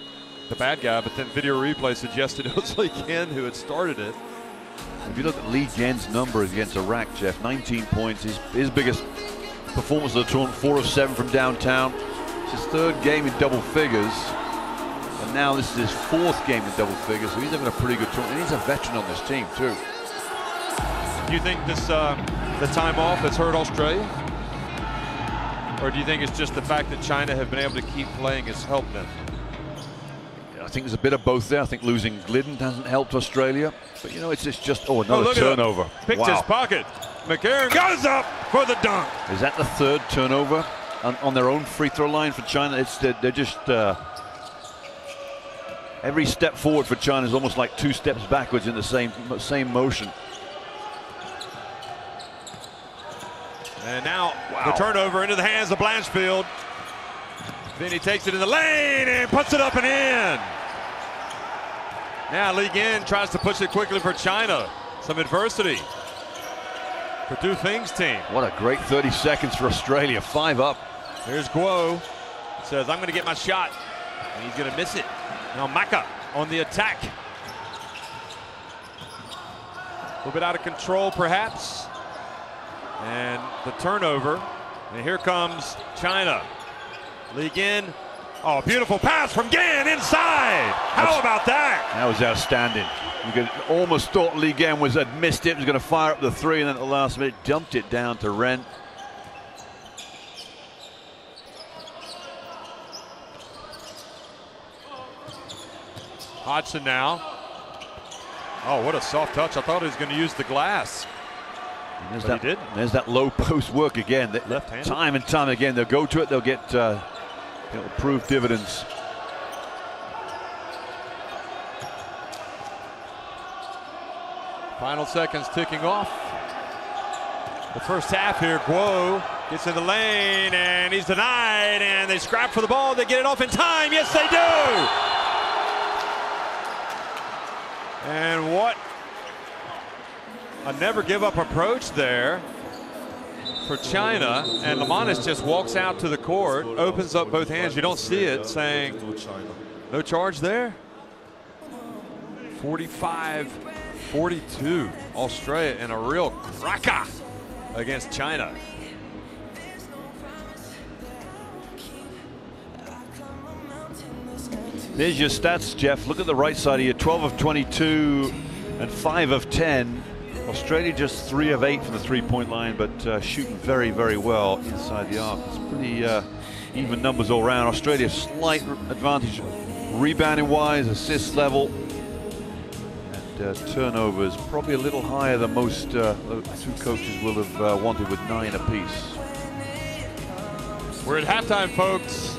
bad guy, but then video replay suggested it was Li Gen who had started it. If you look at Li Gen's numbers against Iraq, Jeff, 19 points, his biggest performance of the tournament, 4 of 7 from downtown. It's his 3rd game in double figures, and now this is his 4th game in double figures, so he's having a pretty good tournament, and he's a veteran on this team too. Do you think this the time off has hurt Australia? Or do you think it's just the fact that China have been able to keep playing has helped them? I think there's a bit of both there. I think losing Glidden hasn't helped Australia. But, you know, it's just, another turnover. Picked his pocket. McCarron goes up for the dunk. Is that the 3rd turnover on their own free throw line for China? They're just, every step forward for China is almost like 2 steps backwards in the same motion. And now the turnover into the hands of Blanchfield. Then he takes it in the lane and puts it up and in. Now Li Gen tries to push it quickly for China. Some adversity for Dufeng's team. What a great 30 seconds for Australia. 5 up. Here's Guo. Says, I'm going to get my shot. And he's going to miss it. Now Maka on the attack. A little bit out of control, perhaps. And the turnover. And here comes China. Li Gen. Oh, beautiful pass from Gan inside. How about that? That was outstanding. You could almost thought Li Gen had missed it, was going to fire up the 3, and then at the last minute dumped it down to Ren. Hodgson now. Oh, what a soft touch. I thought he was going to use the glass. He did. There's that low post work again. Left-handed. Time and time again, they'll go to it, they'll get it'll prove dividends. Final seconds ticking off. The first half here, Guo gets in the lane and he's denied, and they scrap for the ball. They get it off in time. Yes, they do. And what a never give up approach there for China. And Lamanis just walks out to the court, opens up both hands. You don't see it, saying no charge there. 45-42, Australia in a real cracker against China. There's your stats, Jeff. Look at the right side of you. 12 of 22 and 5 of 10. Australia just 3 of 8 from the three-point line, but shooting very, very well inside the arc. It's pretty even numbers all around. Australia slight advantage rebounding-wise, assist level, and turnovers probably a little higher than most two coaches will have wanted, with 9 apiece. We're at halftime, folks.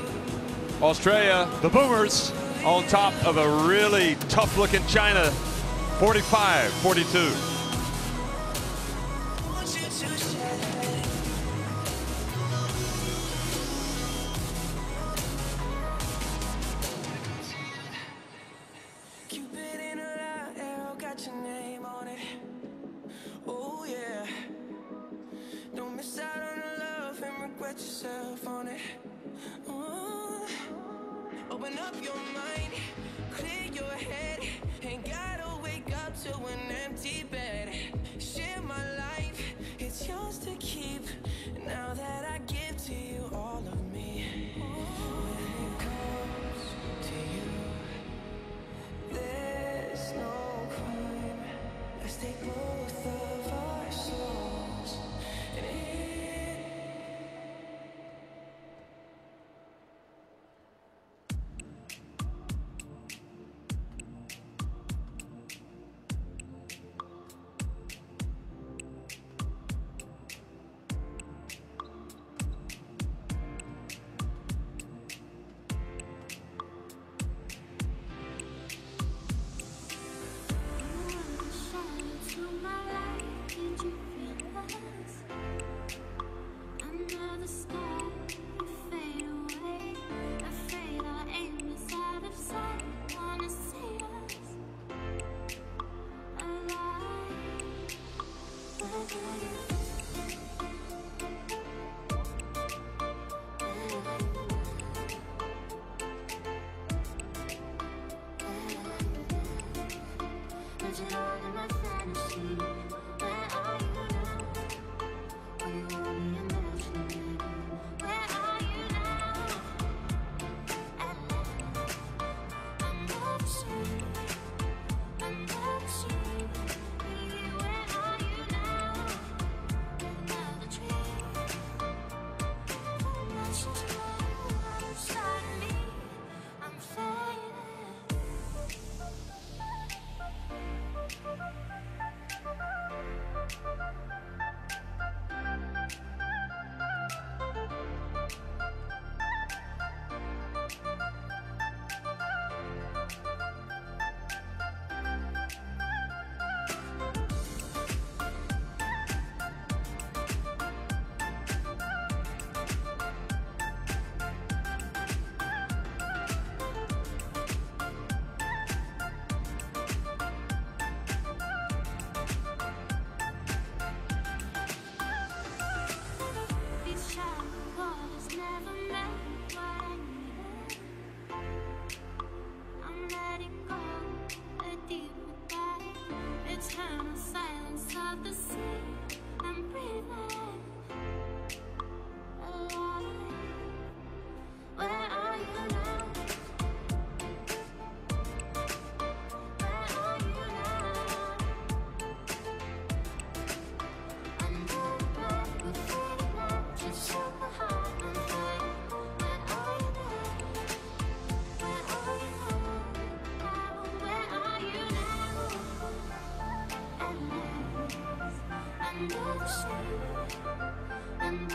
Australia, the Boomers, on top of a really tough-looking China, 45-42. Yourself on it. Open up your mind, clear your head. Ain't gotta wake up to an empty bed. Share my life, it's yours to keep. Now that I give to you all of me. When it comes to you, there's no crime. Let's take both of our souls and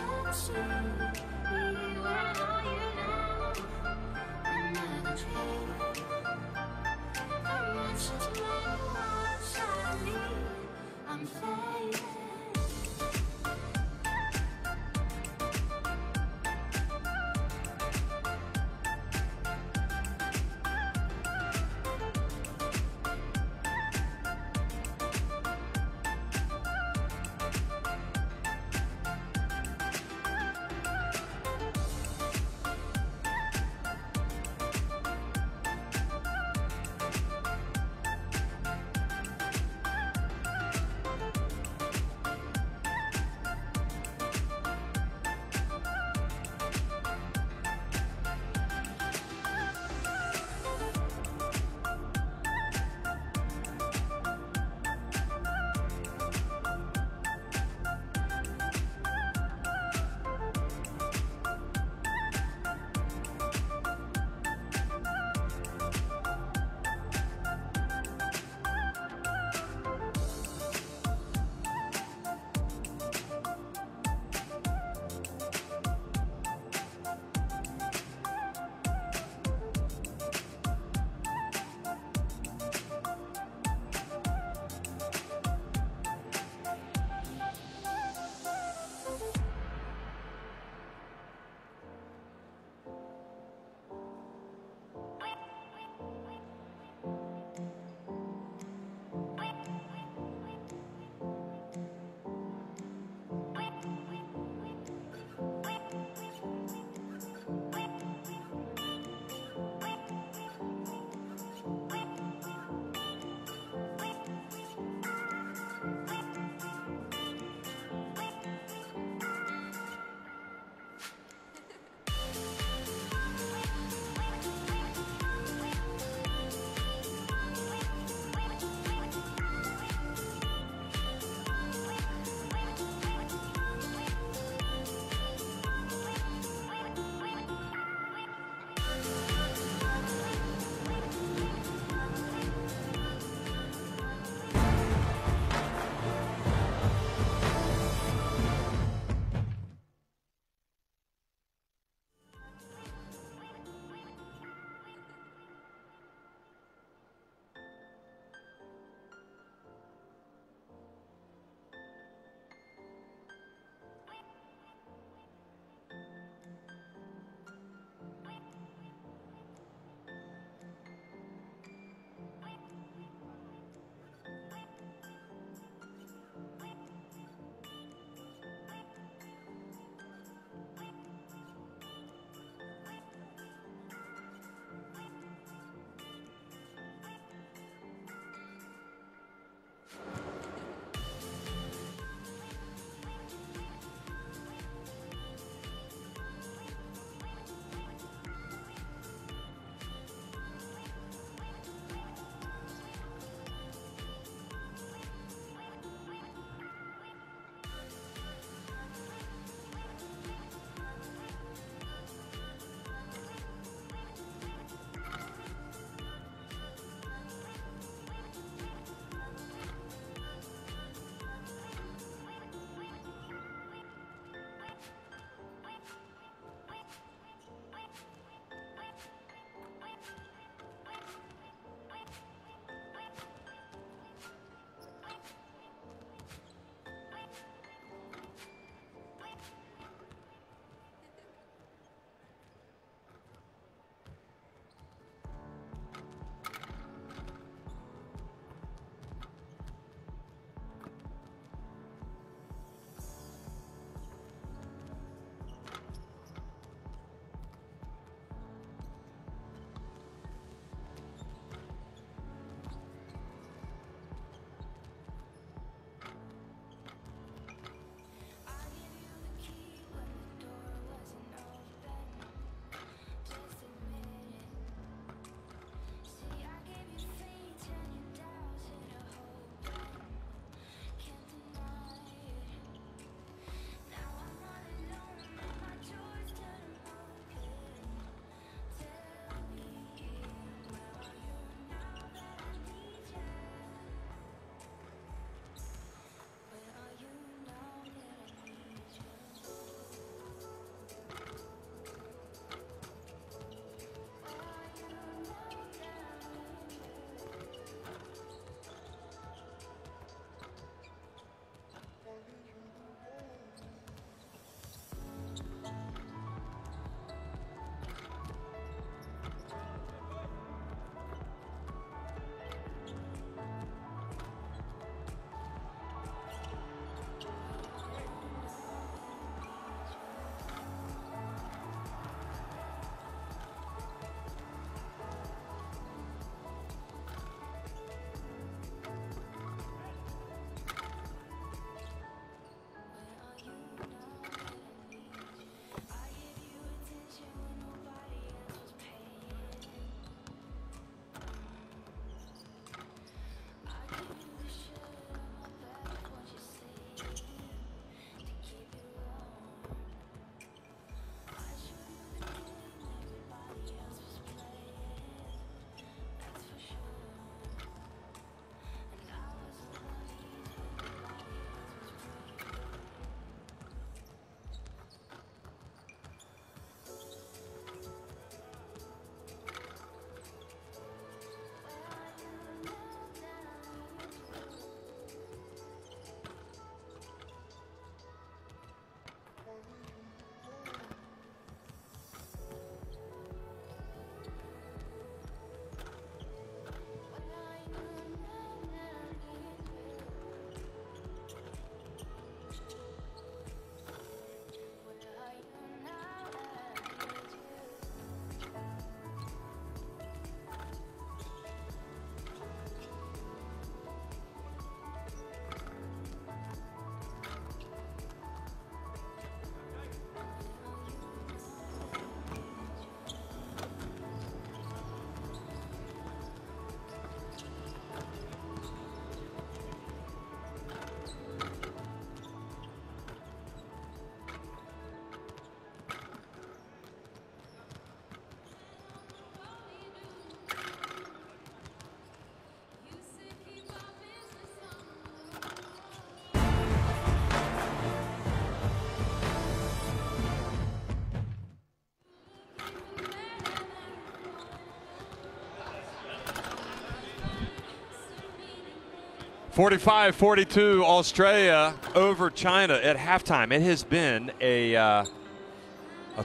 45-42, Australia over China at halftime. It has been a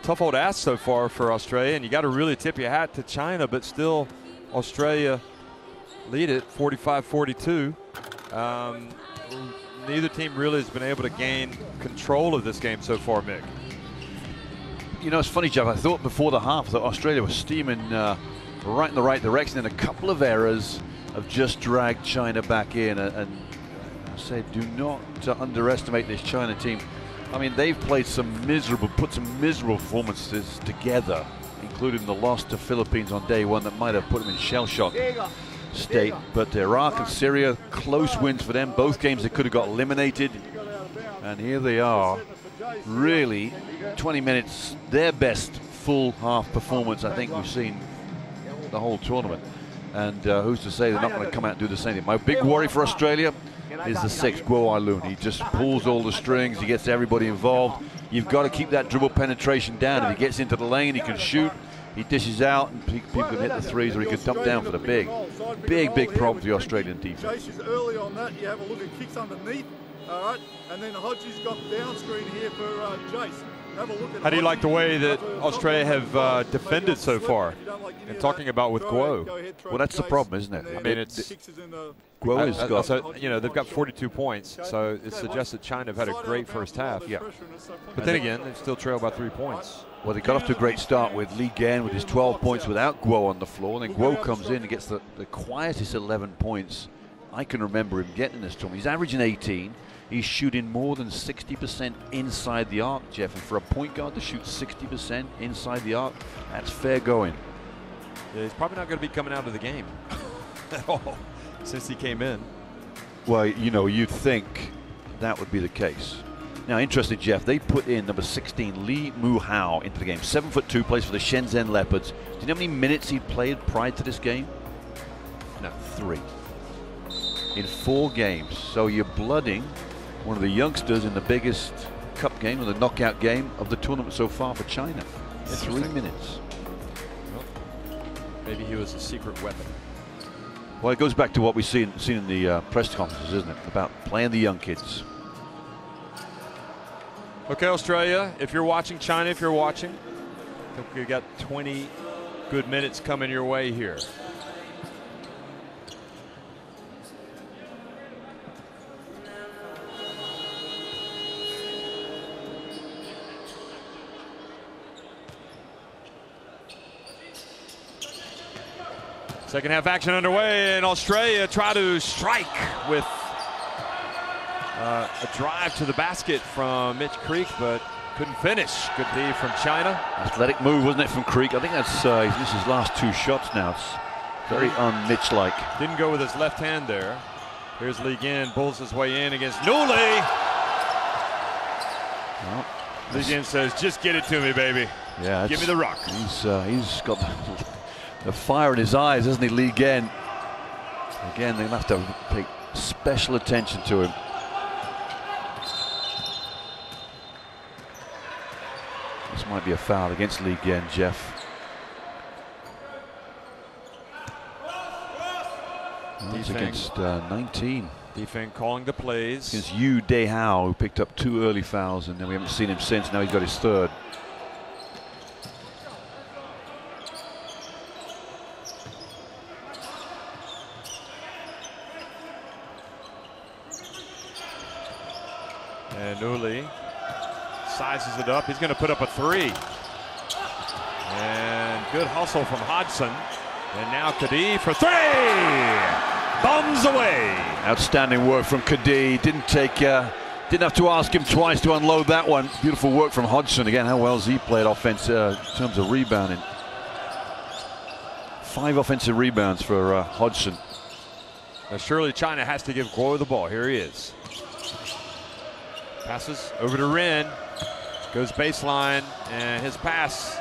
tough old ask so far for Australia, and you got to really tip your hat to China, but still Australia lead it 45-42. Neither team really has been able to gain control of this game so far, Mick. You know, it's funny, Jeff. I thought before the half that Australia was steaming right in the right direction, and a couple of errors have just dragged China back in. And I say, do not underestimate this China team. I mean, they've put some miserable performances together, including the loss to Philippines on day one that might have put them in shell-shock state. But Iraq and Syria, close wins for them. Both games they could have got eliminated. And here they are, really, 20 minutes, their best full half performance I think we've seen the whole tournament. And who's to say they're not going to come out and do the same thing. My big worry for Australia is the sixth, Guo Ai-Lun. He just pulls all the strings, he gets everybody involved. You've got to keep that dribble penetration down. If he gets into the lane, he can shoot. He dishes out, and people can hit the threes, or he can dump down for the big problem for the Australian defense. Jace is early on that. You have a look at kicks underneath, all right? And then Hodgie's got down screen here for Jace. Have a look at How do you like the way that Australia have defended so far? And talking about with Guo. Well, that's the problem, isn't it? I mean, it's Guo has got, so, you know, they've got 42 points, so it suggests that China have had a great first half. Yeah. But then again, they still trail by 3 points. well, they got off to a great start with Li Gen with his 12 points without Guo on the floor. And then Guo comes in and gets the quietest 11 points I can remember him getting in this tournament. He's averaging 18. He's shooting more than 60% inside the arc, Jeff. And for a point guard to shoot 60% inside the arc, that's fair going. Yeah, he's probably not going to be coming out of the game at all since he came in. Well, you know, you'd think that would be the case. Now, interesting, Jeff, they put in number 16, Li Mu-hao, into the game. 7'2", plays for the Shenzhen Leopards. Do you know how many minutes he'd played prior to this game? No, 3. In 4 games. So you're blooding one of the youngsters in the biggest cup game, or the knockout game of the tournament so far for China. 3 minutes. Well, maybe he was a secret weapon. Well, it goes back to what we've seen in the press conferences, isn't it? About playing the young kids. Okay, Australia, if you're watching, China, if you're watching, I think we got 20 good minutes coming your way here. Second half action underway, and Australia try to strike with a drive to the basket from Mitch Creek, but couldn't finish. Good D from China. Athletic move, wasn't it, from Creek? I think that's he's missed his last 2 shots now. It's very un-Mitch-like. Didn't go with his left hand there. Here's Li Gen, pulls his way in against Newley. Well, Li Gen says, just get it to me, baby. Yeah, give me the rock. He's got the fire in his eyes, hasn't he, Li Gen? Again, they'll have to pay special attention to him. This might be a foul against Li Gen, Jeff. It's against 19. Defeng calling the plays. Against Yu Dehao, who picked up 2 early fouls, and then we haven't seen him since. Now he's got his 3rd. And Newley sizes it up. He's going to put up a 3. And good hustle from Hodgson. And now Kadi for 3. Bombs away. Outstanding work from Kadi. Didn't have to ask him twice to unload that one. Beautiful work from Hodgson. Again, how well has he played offense in terms of rebounding? 5 offensive rebounds for Hodgson. Now surely China has to give Guo the ball. Here he is. Passes over to Rin. Goes baseline, and his pass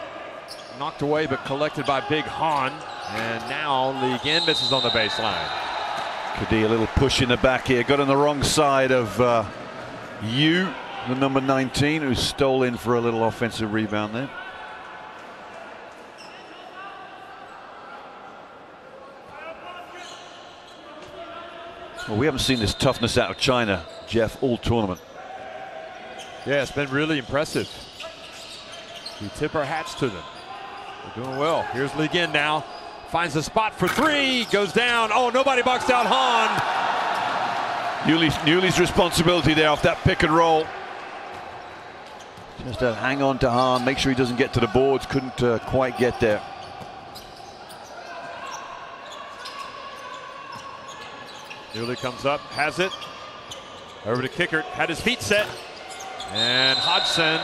knocked away but collected by Big Han. And now Li Gen misses on the baseline. Kadi a little push in the back here. Got on the wrong side of Yu, the number 19, who stole in for a little offensive rebound there. Well, we haven't seen this toughness out of China, Jeff, all tournament. Yeah, it's been really impressive. We tip our hats to them. They're doing well. Here's Li Gen now. Finds a spot for three. Goes down. Oh, nobody boxed out Han. Newley's responsibility there off that pick and roll. Just to hang on to Han, make sure he doesn't get to the boards. Couldn't quite get there. Newley comes up, has it. Over to Kickert, had his feet set. And Hodgson.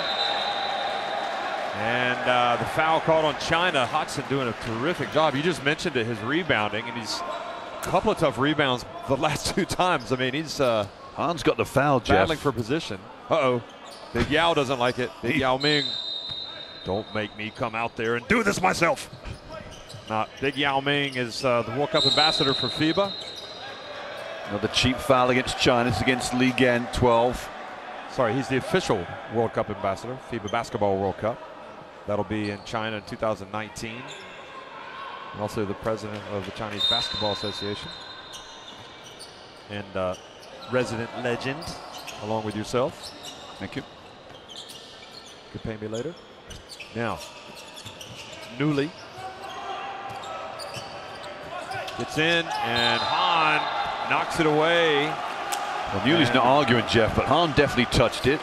And the foul called on China. Hodgson doing a terrific job. You just mentioned it, his rebounding, and he's a couple of tough rebounds the last 2 times. I mean, he's Han's got the foul, Jeff. battling for position. Uh-oh. Big Yao doesn't like it. Big Yao Ming. Don't make me come out there and do this myself. Big Yao Ming is the World Cup ambassador for FIBA. Another cheap foul against China. It's against Li Gen, 12. Sorry, he's the official World Cup ambassador, FIBA Basketball World Cup. That'll be in China in 2019. And also the president of the Chinese Basketball Association. And resident legend, along with yourself. Thank you. Could pay me later. Now, Newley gets in, and Han knocks it away. Well, Newley's not arguing, Jeff, but Han definitely touched it.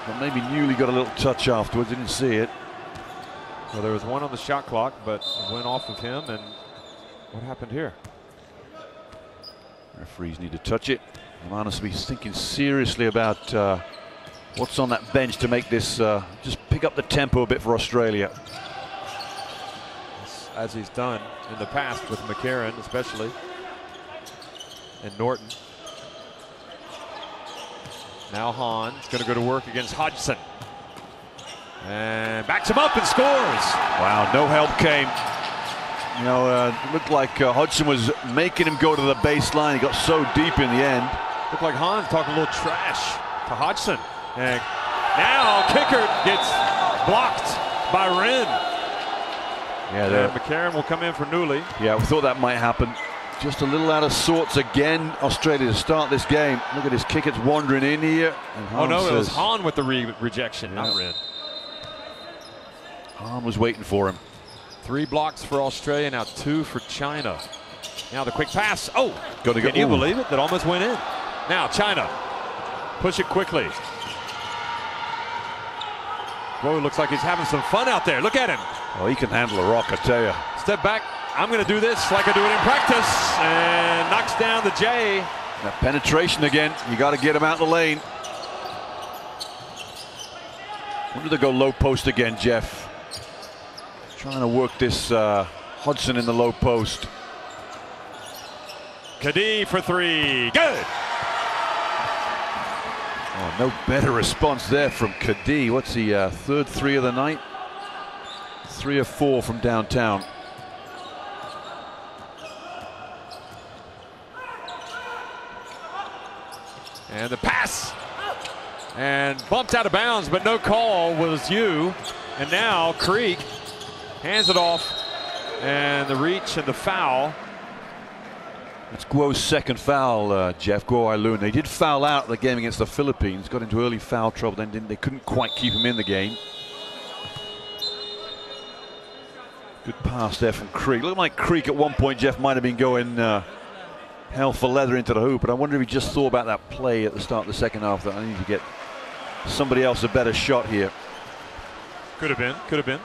But maybe Newley got a little touch afterwards. Didn't see it. Well, there was one on the shot clock, but it went off of him. And what happened here? Referees need to touch it. I'm honestly thinking seriously about what's on that bench to make this just pick up the tempo a bit for Australia. As he's done in the past with McCarron, especially, and Norton. Now Han's going to go to work against Hodgson. And backs him up and scores. Wow, no help came. You know, it looked like Hodgson was making him go to the baseline. He got so deep in the end. Looked like Han talking a little trash to Hodgson. And now Kickert gets blocked by Ren. Yeah, and McCarron will come in for Newley. Yeah, we thought that might happen. Just a little out of sorts again, Australia, to start this game. Look at his Kickert's wandering in here. And Oh no, it was Han with the rejection, not Ren. Han was waiting for him. 3 blocks for Australia, now 2 for China. Now the quick pass. Oh, can you believe it? That almost went in. Now China, push it quickly. Whoa, looks like he's having some fun out there. Look at him. Oh, he can handle a rock, I tell you. Step back. I'm going to do this like I do it in practice. And knocks down the J. That penetration again. You got to get him out the lane. When did they go low post again, Jeff? Trying to work this Hodgson in the low post. Kadee for 3. Good. Oh, no better response there from Kadee. What's he, 3rd 3 of the night? 3 of 4 from downtown. And the pass. And bumped out of bounds, but no call was you. And now Creek hands it off. And the reach and the foul. It's Guo's second foul, Jeff. Guo Ailun. They did foul out the game against the Philippines. Got into early foul trouble. Then they couldn't quite keep him in the game. Good pass there from Creek. Looked like Creek at one point, Jeff, might have been going hell for leather into the hoop. But I wonder if he just thought about that play at the start of the second half, that I need to get somebody else a better shot here. Could have been. Could have been.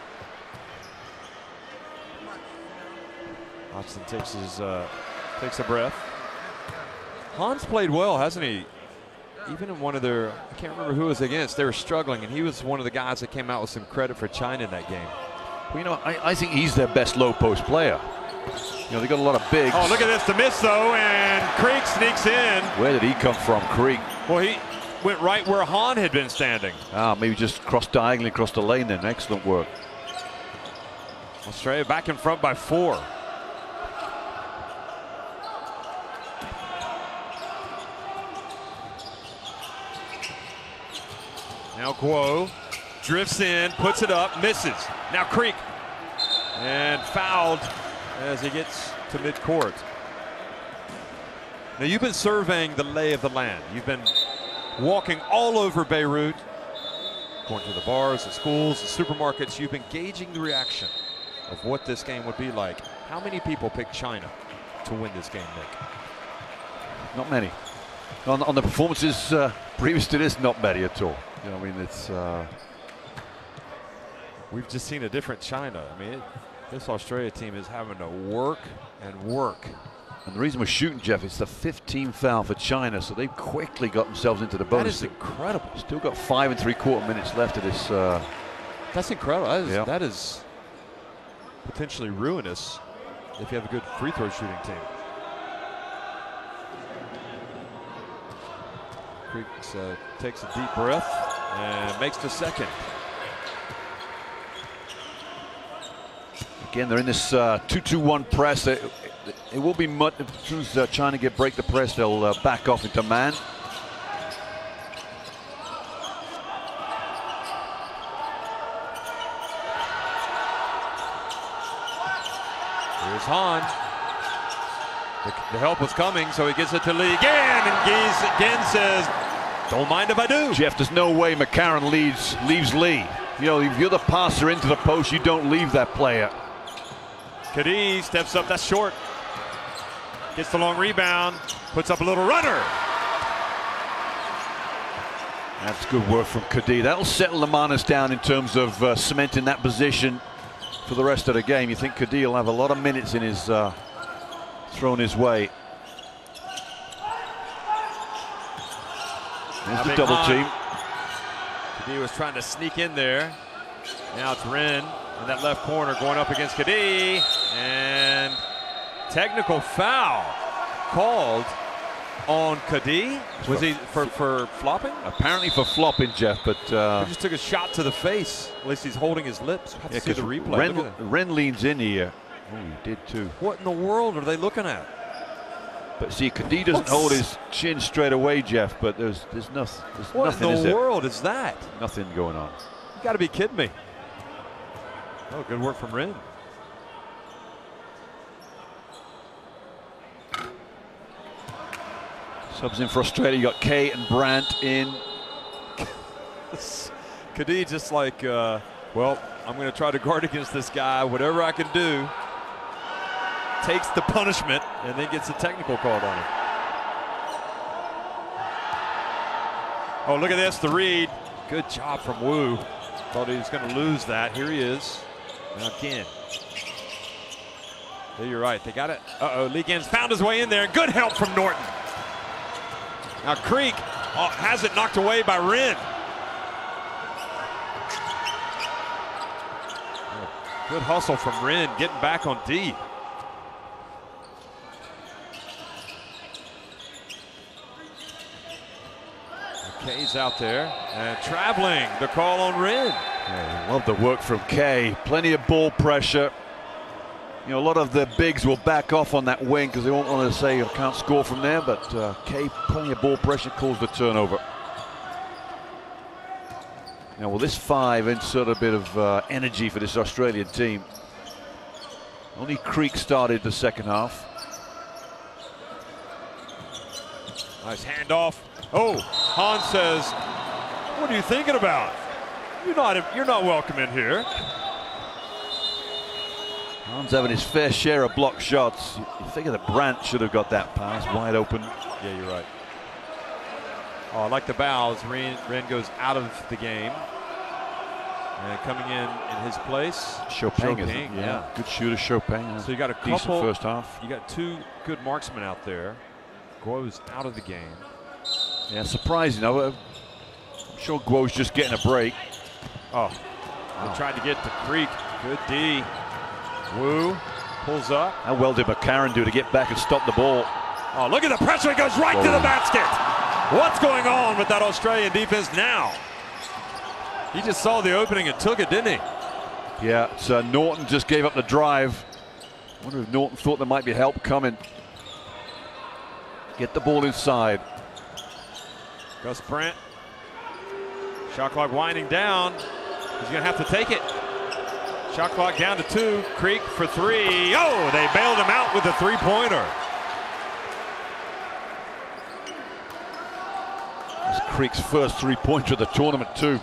Hodgson takes a breath. Han's played well, hasn't he? Even in one of their, I can't remember who it was against, they were struggling, and he was one of the guys that came out with some credit for China in that game. Well, you know, I think he's their best low post player. You know, they got a lot of bigs. Oh, look at this, the miss though, and Creek sneaks in. Where did he come from, Creek? Well, he went right where Han had been standing. Ah, maybe just cross diagonally across the lane then. Excellent work. Australia back in front by 4. Now Guo drifts in, puts it up, misses. Now Creek, and fouled as he gets to midcourt. Now you've been surveying the lay of the land. You've been walking all over Beirut, going to the bars, the schools, the supermarkets. You've been gauging the reaction of what this game would be like. How many people picked China to win this game, Nick? Not many. On the performances previous to this, not many at all. You know, I mean, it's we've just seen a different China. I mean, this Australia team is having to work and work. And the reason we're shooting, Jeff, it's the 15th foul for China, so they've quickly got themselves into the bonus. That is incredible. Still got 5 3/4 minutes left of this. That's incredible. Yeah. That is potentially ruinous if you have a good free throw shooting team. Creeks takes a deep breath and makes the second. Again, they're in this 2-2-1 press. It will be mud as soon as China break the press. They'll back off into man. Here's Hahn. The help was coming, so he gets it to Lee again, and again says, "Don't mind if I do." Jeff, there's no way McCarron leaves Lee. You know, if you're the passer into the post, you don't leave that player. Kadee steps up, that's short. Gets the long rebound, puts up a little runner. That's good work from Kadee. That'll settle the Manas down in terms of cementing that position for the rest of the game. You think Kadee will have a lot of minutes in his thrown his way. There's the double team. Kadee was trying to sneak in there. Now it's Wren in that left corner going up against Kadee, and technical foul called on Kadee. Was he for flopping? Apparently for flopping, Jeff, but he just took a shot to the face. At least he's holding his lips. We'll have to see the replay. Wren leans in here. Oh, he did too. What in the world are they looking at? But see, Kadee doesn't hold his chin straight away, Jeff. But there's nothing. What in the world is that? Nothing going on. You got to be kidding me. Oh, good work from Wren. Subs in for Australia. You got Kay and Brandt in. Kadee just like, well, I'm going to try to guard against this guy, whatever I can do. Takes the punishment and then gets a technical called on him. Oh, look at this, the read. Good job from Wu. Thought he was going to lose that. Here he is. Now again. Yeah, you're right. They got it. Uh-oh, Lee Gins found his way in there. Good help from Norton. Now Creek has it knocked away by Wren. Good hustle from Wren, getting back on D. Kay's out there and traveling. The call on Wren. Yeah, love the work from Kay. Plenty of ball pressure. You know, a lot of the bigs will back off on that wing because they won't want to say I can't score from there, but Kay, plenty of ball pressure, calls the turnover. Now, will this 5 insert a bit of energy for this Australian team? Only Creek started the second half. Nice handoff. Oh, Hahn says, "What are you thinking about? You're not welcome in here." Hahn's having his fair share of blocked shots. You figure that Brandt should have got that pass wide open. Yeah, you're right. Oh, I like the bows. Wren goes out of the game. And coming in his place, Chopin, yeah. Good shooter, Chopin. So you got a decent couple first half. You got 2 good marksmen out there. Guo's out of the game. Yeah, surprising. I'm sure Guo's just getting a break. Oh, they tried to get to Creek. Good D. Wu pulls up. How well did McCarron do to get back and stop the ball? Oh, look at the pressure. It goes right to the basket. What's going on with that Australian defense now? He just saw the opening and took it, didn't he? Yeah, so Norton just gave up the drive. I wonder if Norton thought there might be help coming. Get the ball inside. Gus Brandt. Shot clock winding down. He's going to have to take it. Shot clock down to 2. Creek for 3. Oh, they bailed him out with a 3-pointer. Creek's first three-pointer of the tournament too.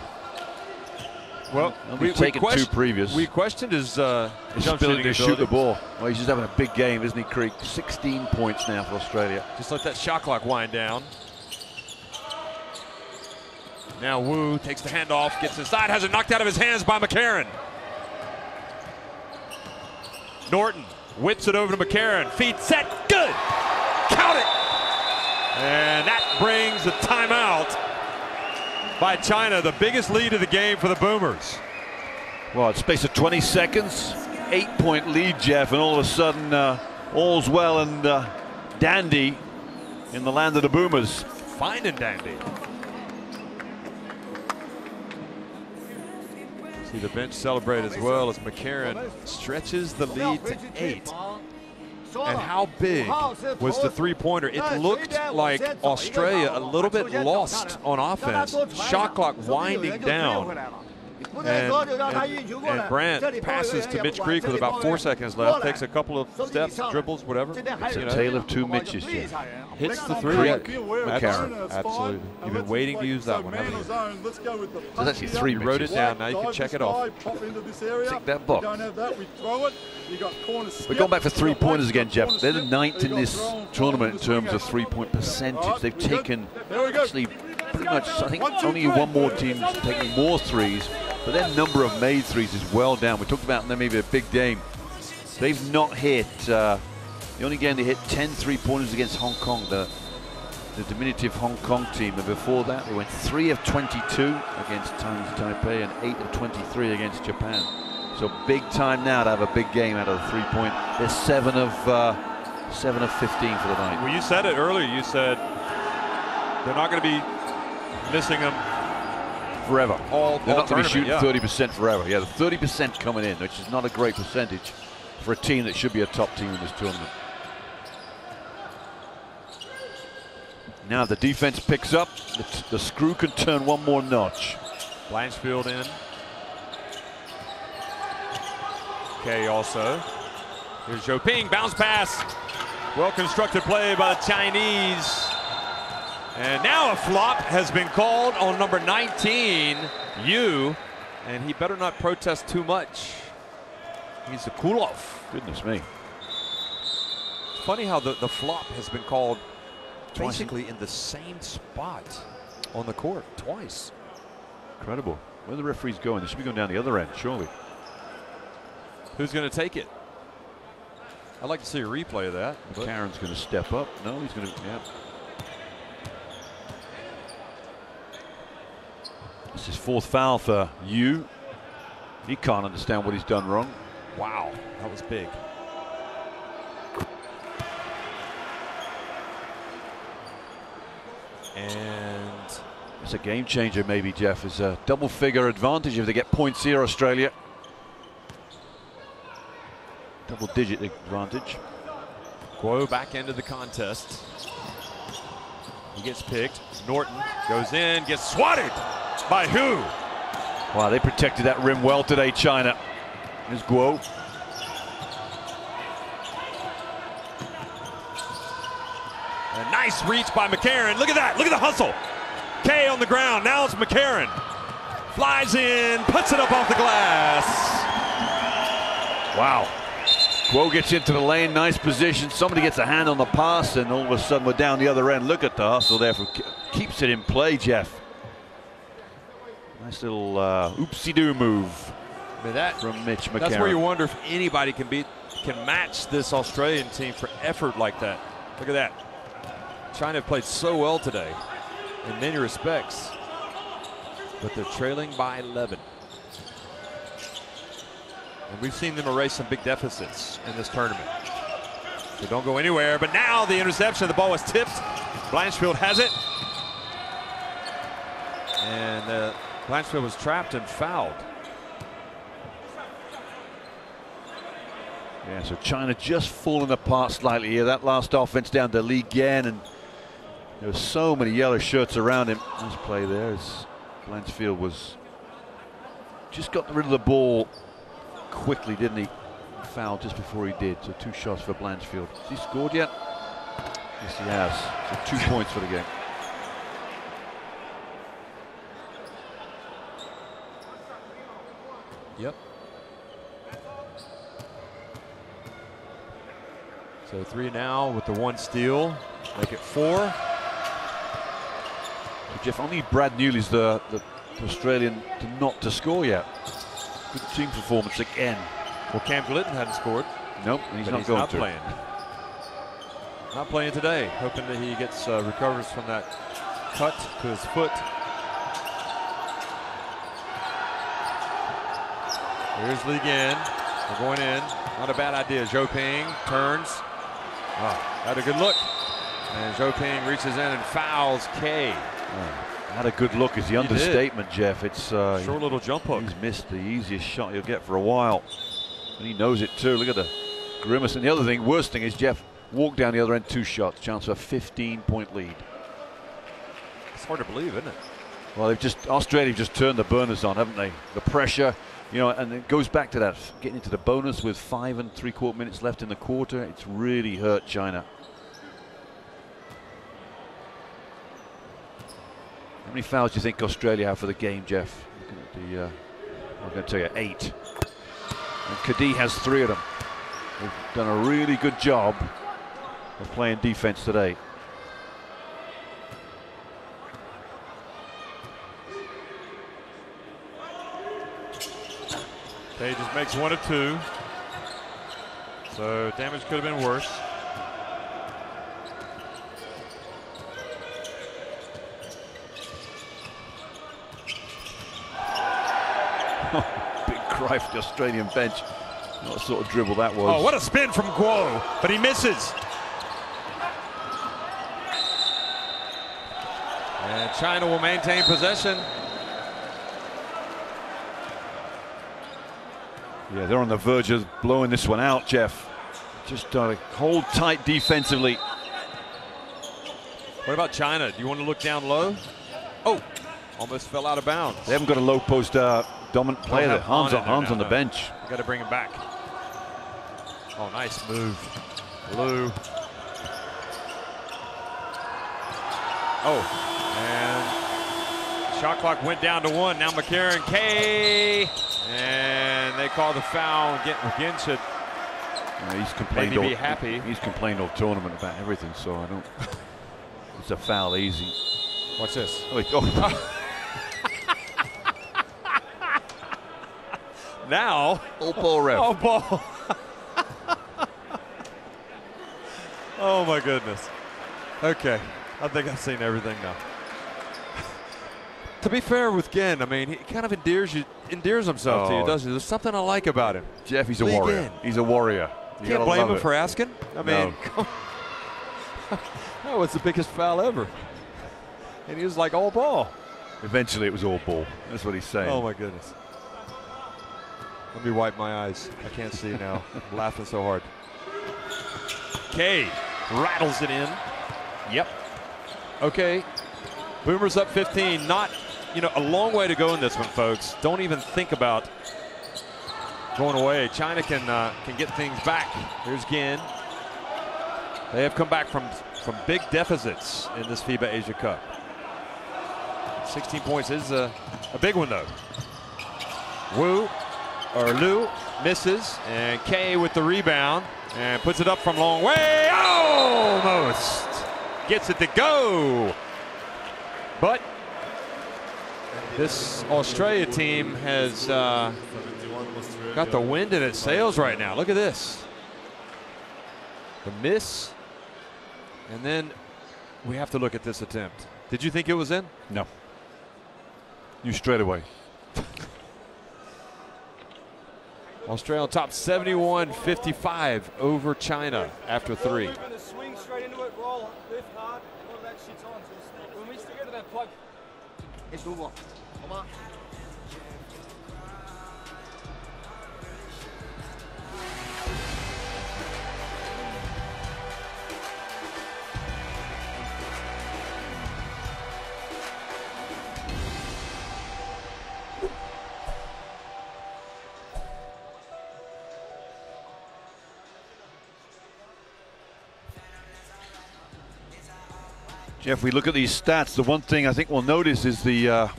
Well, we've taken two previous. We questioned his ability to shoot the ball. Well, he's just having a big game, isn't he, Creek? 16 points now for Australia. Just let that shot clock wind down. Now Wu takes the handoff, gets inside, has it knocked out of his hands by McCarron. Norton whips it over to McCarron. Feet set, good. Count it. And that brings a timeout by China, the biggest lead of the game for the Boomers. Well, it's space of 20 seconds, 8-point lead, Jeff, and all of a sudden, all's well and dandy in the land of the Boomers. Fine and dandy. See the bench celebrate as well as McCarron stretches the lead to 8. And how big was the three-pointer? It looked like Australia a little bit lost on offense. Shot clock winding down. And Brandt passes to Mitch Creek with about 4 seconds left. Takes a couple of steps, dribbles, whatever. It's a tale of two Mitches, Jeff. Hits the three. McCarron. Absolutely. You've been waiting to use that one, haven't you? There's actually three Mitches. You wrote it down. Now you can check it off. Tick that box. We're going back for three-pointers again, Jeff. They're the 9th in this tournament in terms of three-point percentage. They've taken actually pretty much, I think only one more team taking more threes, but their number of made threes is well down. We talked about them maybe a big game. They've not hit, the only game they hit 10 three-pointers against Hong Kong, the diminutive Hong Kong team. And before that, they went 3 of 22 against Taipei and 8 of 23 against Japan. So big time now to have a big game out of the three-point. They're 7 of 15 for the night. Well, you said it earlier. You said they're not going to be missing them forever. They're not going to be shooting 30% forever. Yeah, the 30% coming in, which is not a great percentage for a team that should be a top team in this tournament. Now the defense picks up. The screw can turn one more notch. Blanchfield in. Okay, also. Here's Zhou Ping, bounce pass. Well-constructed play by the Chinese. And now a flop has been called on number 19, Yu. And he better not protest too much. He's a cool-off. Goodness me. It's funny how the flop has been called basically in the same spot on the court twice. Incredible. Where are the referees going? They should be going down the other end, surely. Who's going to take it? I'd like to see a replay of that. McCarron's going to step up. No, he's going to, yeah. This is 4th foul for Yu. He can't understand what he's done wrong. Wow, that was big. And it's a game changer maybe, Jeff. It's a double-figure advantage if they get points here, Australia. Double-digit advantage. Guo back into the contest. He gets picked. Norton goes in, gets swatted by Hu. Wow, they protected that rim well today, China. Here's Guo. A nice reach by McCarron. Look at that. Look at the hustle. K on the ground. Now it's McCarron. Flies in, puts it up off the glass. Wow. Guo gets into the lane, nice position. Somebody gets a hand on the pass, and all of a sudden we're down the other end. Look at the hustle there. Keeps it in play, Jeff. Nice little oopsie-doo move from Mitch McCarron. That's where you wonder if anybody can match this Australian team for effort like that. Look at that. China have played so well today in many respects, but they're trailing by 11. And we've seen them erase some big deficits in this tournament. So don't go anywhere. But now the interception, the ball was tipped. Blanchfield has it. And Blanchfield was trapped and fouled. Yeah, so China just falling apart slightly here. That last offense down to Li Gan, and there were so many yellow shirts around him. Nice play there as Blanchfield was just got rid of the ball quickly, didn't he? Fouled just before he did. So 2 shots for Blanchfield. Has he scored yet? Yes, he has. So 2 points for the game. Yep. So 3 now with the 1 steal. Make it 4. Jeff, only Brad Newley's the Australian not to score yet. Good team performance again. Well, Cam Glidden hadn't scored. Nope, and he's not going to. Playing. Not playing today. Hoping that he gets recovers from that cut to his foot. Here's Lee again. They're going in. Not a bad idea. Zhou Ping turns. Had a good look. And Zhou Ping reaches in and fouls K. Had a good look is the understatement, Jeff. It's short little jump hook. He's missed the easiest shot you'll get for a while. And he knows it too. Look at the grimace. And the other thing, worst thing is Jeff walked down the other end, 2 shots. Chance for a 15-point lead. It's hard to believe, isn't it? Well, Australia just turned the burners on, haven't they? The pressure, you know, and it goes back to that, getting into the bonus with 5 3/4 minutes left in the quarter. It's really hurt China. How many fouls do you think Australia have for the game, Jeff? Looking at I'm going to tell you 8. And Kadi has 3 of them. They've done a really good job of playing defense today. He just makes 1 of 2. So damage could have been worse. Big cry for the Australian bench. What sort of dribble that was. Oh, what a spin from Guo, but he misses. And China will maintain possession. Yeah, they're on the verge of blowing this one out, Jeff. Just hold tight defensively. What about China? Do you want to look down low? Oh, almost fell out of bounds. They haven't got a low post dominant player there. Hans on the bench. Got to bring him back. Oh, nice move. Lou. Oh, and shot clock went down to 1. Now McCarron, K. And they call the foul. Again should he's complained maybe be happy. He's complained all tournament about everything, so I don't. It's a foul easy. Watch this. Oh. Now. All ball ref. Oh, ball. Oh, my goodness. Okay. I think I've seen everything now. To be fair with Ginn, I mean, he kind of endears himself to you, doesn't he? There's something I like about him. Jeff, he's a warrior. He's a warrior. You can't blame him for asking. I mean, that was the biggest foul ever. And he was like all ball. Eventually it was all ball. That's what he's saying. Oh, my goodness. Let me wipe my eyes. I can't see now. I'm laughing so hard. K rattles it in. Yep. Okay. Boomers up 15. Not, a long way to go in this one, folks. Don't even think about going away. China can get things back. Here's Ginn. They have come back from big deficits in this FIBA Asia Cup. 16 points is a big one, though. Liu misses, and K with the rebound and puts it up from long way. Almost gets it to go. But this Australia team has got the wind in its sails right now. Look at this. The miss. And then we have to look at this attempt. Did you think it was in? No. You straight away. Australia top 71-55 over China after 3. Swing straight into it, roll, lift hard, all of that shit's on. So when we stick it to that plug. It's over. Come on. Jeff, we look at these stats. The one thing I think we'll notice is the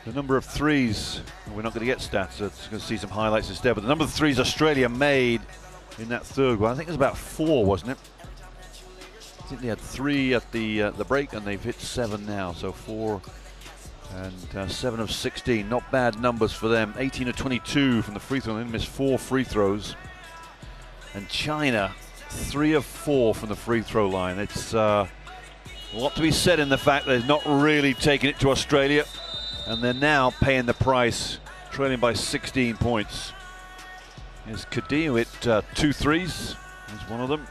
The number of threes, we're not going to get stats, so it's going to see some highlights instead, but the number of threes Australia made in that third one, I think it was about 4, wasn't it? I think they had 3 at the break, and they've hit 7 now, so 4 and 7 of 16. Not bad numbers for them. 18 of 22 from the free throw, they missed 4 free throws. And China, 3 of 4 from the free throw line. It's a lot to be said in the fact that they're not really taking it to Australia, and they're now paying the price, trailing by 16 points. Here's Kadir with 2 threes. There's one of them.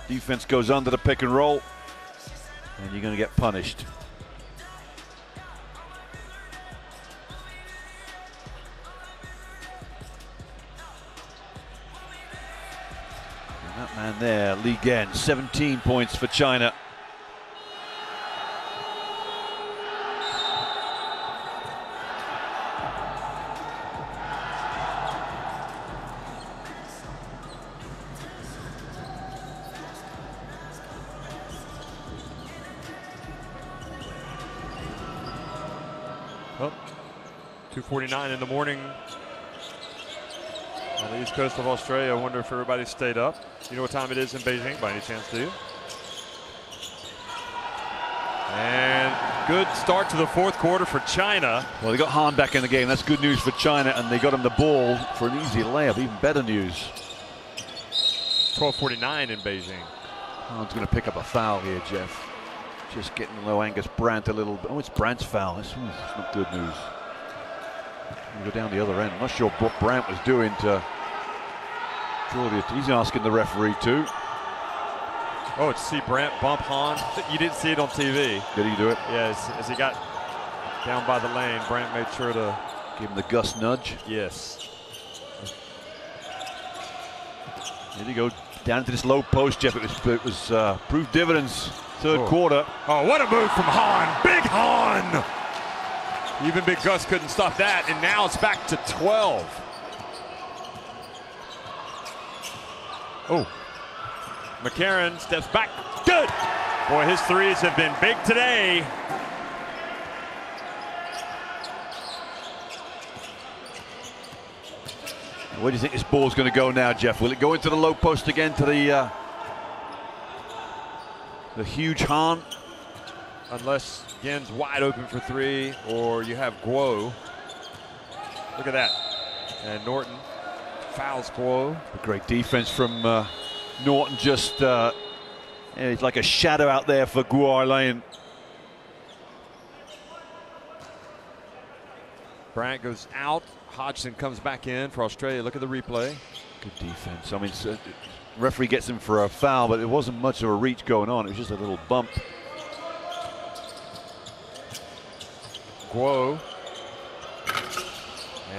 Defense goes under the pick and roll, and you're going to get punished. And that man there, Li Gen, 17 points for China. Well, 2:49 in the morning on the east coast of Australia. I wonder if everybody stayed up. You know what time it is in Beijing by any chance, do you? And good start to the fourth quarter for China. Well, they got Han back in the game. That's good news for China, and they got him the ball for an easy layup. Even better news. 12:49 in Beijing. Han's going to pick up a foul here, Jeff. Just getting low Angus Brandt a little bit. Oh, it's Brandt's foul. That's not good news. Go down the other end. I'm not sure what Brandt was doing to draw the. He's asking the referee too. Oh, to see Brandt bump Han. You didn't see it on TV. Did he do it? Yeah, as he got down by the lane, Brandt made sure to give him the Gus nudge. Yes. Here you go down to this low post, Jeff. It was proved dividends. Third quarter. Oh, what a move from Han. Big Han. Even Big Gus couldn't stop that, and now it's back to 12. Oh. McCarron steps back. Good. Boy, his threes have been big today. Where do you think this ball's going to go now, Jeff? Will it go into the low post again to the huge Han? Unless Gen's wide open for 3, or you have Guo. Look at that. And Norton fouls Guo. A great defense from Norton. Just it's like a shadow out there for Guo Lane. Bryant goes out. Hodgson comes back in for Australia. Look at the replay. Good defense. I mean, referee gets him for a foul, but it wasn't much of a reach going on. It was just a little bump. Guo.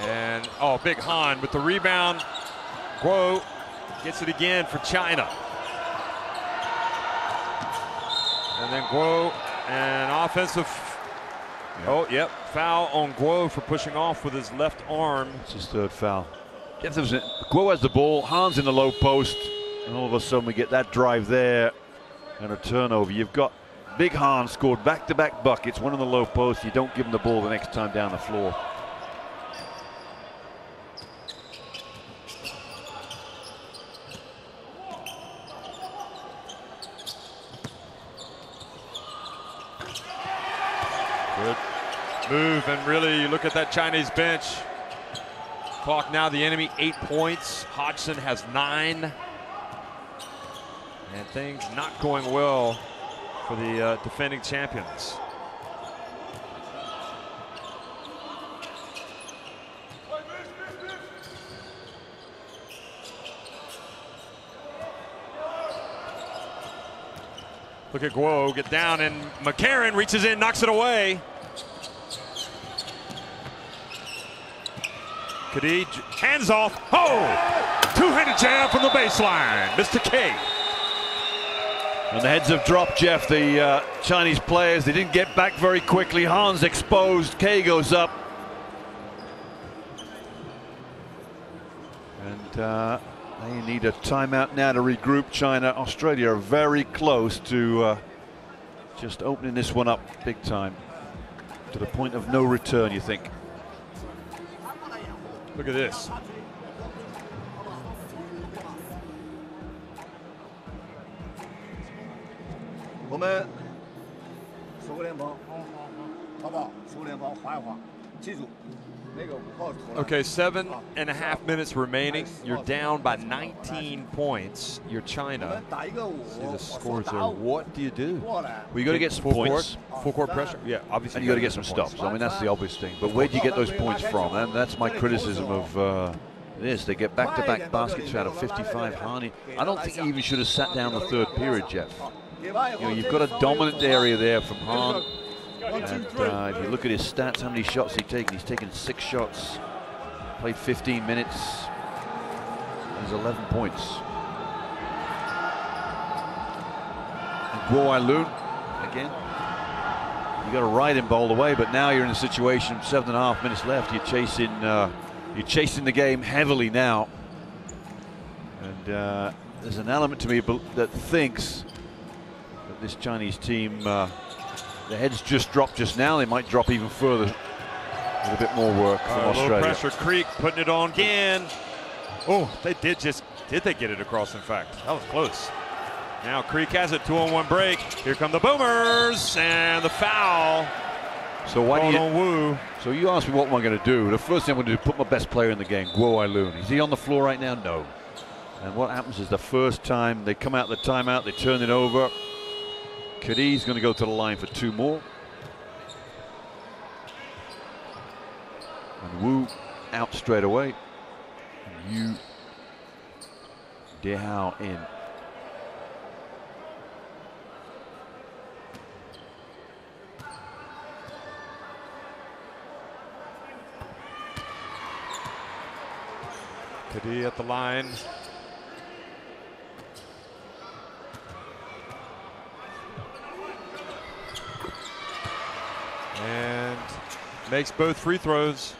And, oh, Big Han with the rebound. Guo gets it again for China. And then Guo, and offensive. Yeah. Oh, yep, foul on Guo for pushing off with his left arm. It's his third foul. Guo has the ball, Han's in the low post, and all of a sudden we get that drive there and a turnover. You've got Big Han scored back-to-back buckets, one on the low post. You don't give him the ball the next time down the floor. Good move, and really you look at that Chinese bench. Clock now the enemy 8 points. Hodgson has 9. And things not going well for the defending champions. Look at Guo get down, and McCarron reaches in, knocks it away. Khadij, hands off. Oh! Two-handed jab from the baseline. Mr. K. And the heads have dropped, Jeff. The Chinese players, they didn't get back very quickly. Han's exposed. K goes up. And they need a timeout now to regroup. China, Australia are very close to just opening this one up big time. to the point of no return, you think? Look at this. Okay, 7.5 minutes remaining. You're down by 19 points. You're China. See the scores there. What do you do? Well, you got to get some points. Full court pressure. Yeah, obviously. And you got to get some stops. I mean, that's the obvious thing. But where do you get those points from? And that's my criticism of this. They get back-to-back baskets out of 55. Harney, I don't think he even should have sat down the third period, Jeff. You know, you've got a dominant area there from Hahn. And if you look at his stats, how many shots he's taken 6 shots. Played 15 minutes. There's 11 points. And Guo Lun, again. You got to ride him all the way, but now you're in a situation, 7.5 minutes left. You're chasing the game heavily now. And there's an element to me that thinks that this Chinese team, the heads just dropped just now. They might drop even further with a bit more work from Australia. Low pressure, Creek putting it on again. Oh, they did they get it across, in fact? That was close. Now Creek has it, 2-on-1 break. Here come the Boomers, and the foul. So why do you, on Wu. So you asked me what am I going to do. The first thing I'm going to do is put my best player in the game, Guo Lun. Is he on the floor right now? No. And what happens is the first time they come out the timeout, they turn it over. Kadi's going to go to the line for 2 more. And Wu out straight away. And Yu Dehao in. Kadi at the line. And makes both free throws.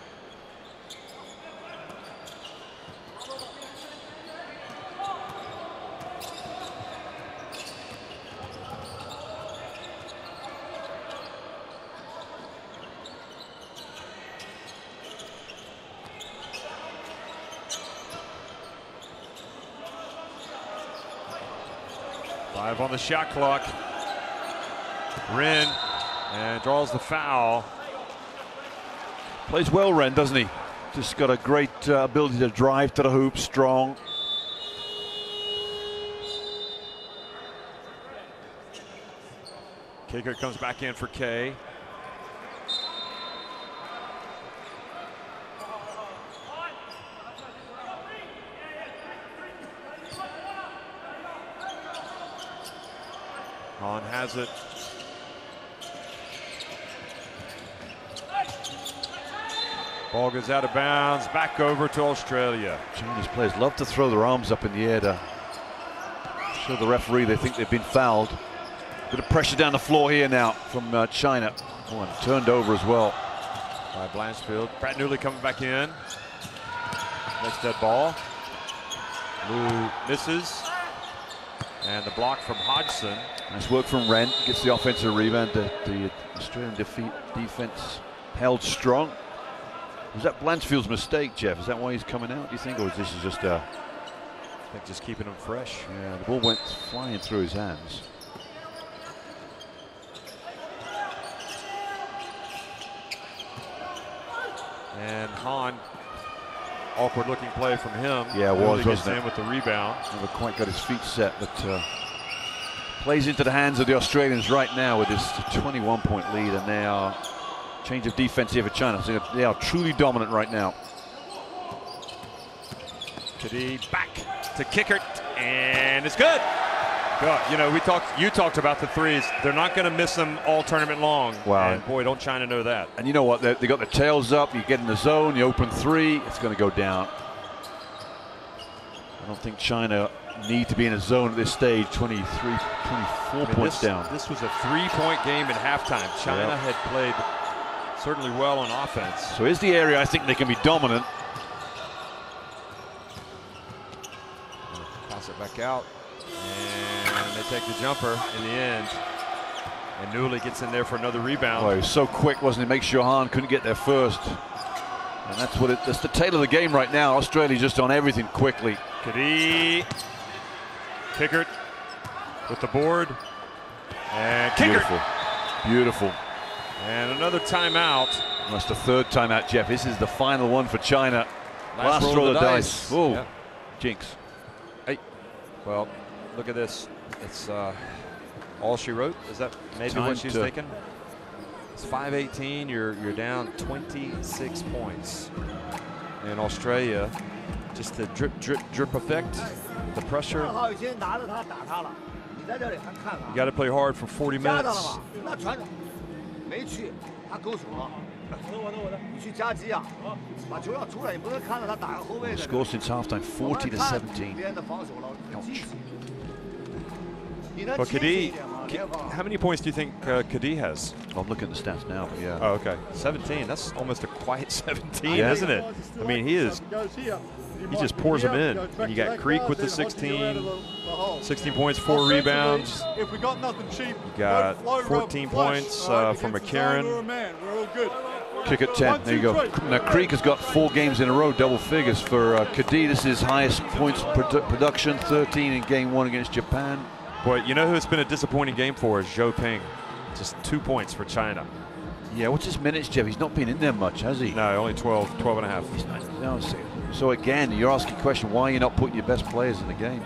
On the shot clock. Ren and draws the foul. Plays well, Ren, doesn't he? Just got a great ability to drive to the hoop, strong. Kicker comes back in for Kay. Hahn has it. Ball goes out of bounds, back over to Australia. Chinese players love to throw their arms up in the air to show the referee they think they've been fouled. Bit of pressure down the floor here now from China. Oh, and turned over as well by Blanchfield. Pratt Newley coming back in. Next dead ball. Lou misses. And the block from Hodgson. Nice work from Ren. Gets the offensive rebound. The Australian defense held strong. Was that Blanchfield's mistake, Jeff? Is that why he's coming out, do you think? Or is this just I think just keeping him fresh. Yeah, the ball went flying through his hands. And Hahn, awkward looking play from him. Yeah, it was, wasn't it? With the rebound. Never quite got his feet set, but plays into the hands of the Australians right now with this 21-point lead, and they are change of defense here for China. So they are truly dominant right now. Kadi back to Kickert, and it's good. God, you know, you talked about the threes. They're not going to miss them all tournament long. Wow. And boy, don't China know that. And you know what? They got their tails up. You get in the zone, you open 3, it's going to go down. I don't think China need to be in a zone at this stage. 24 points down. This was a 3-point game at halftime. China had played certainly well on offense. So here's the area I think they can be dominant. Toss it back out. And they take the jumper in the end. And Newley gets in there for another rebound. Oh, he was so quick, wasn't he? Make sure Hahn couldn't get there first. And that's the tail of the game right now. Australia just on everything quickly. Cadee. Kickert with the board. And Kickert. Beautiful. Beautiful. And another timeout. That's the third timeout, Jeff. This is the final one for China. Last roll roll of of the dice. dice. Oh, Yeah. jinx. Hey. Well, look at this. It's all she wrote. Is that maybe Time what she's to- thinking? It's 5:18. You're down 26 points. And Australia, just the drip, drip, drip effect, the pressure. 正好已经拿着他打他了，你在这里还看 You got to play hard for 40夹到了 minutes. 吧？那传着，没去，他勾手了。我的，你去夹击啊！把球要出来，你不能看着他打个后卫的。 Score since halftime, 40 to 17. 别人的防守了，很积极。你能 But 清醒一 Cadee, 点吗？联防。 how many points do you think Cadee has? I'm looking at the stats now, but yeah. Oh, okay. 17. That's almost a quiet 17, Yeah. isn't it? I mean, he just pours them in. And you got Creek with the 16. 16 points, 4 rebounds. If we got nothing cheap, You got 14 points from McCarron. We're all good. Kick at 10. There you go. Now Creek has got 4 games in a row, double figures for Cadee. This is his highest points production, 13 in game 1 against Japan. Boy, you know who it's been a disappointing game for is Zhou Ping. Just 2 points for China. Yeah, what's his minutes, Jeff? He's not been in there much, has he? No, only 12 and a half. He's not, no, so again, you're asking the question, why are you not putting your best players in the game?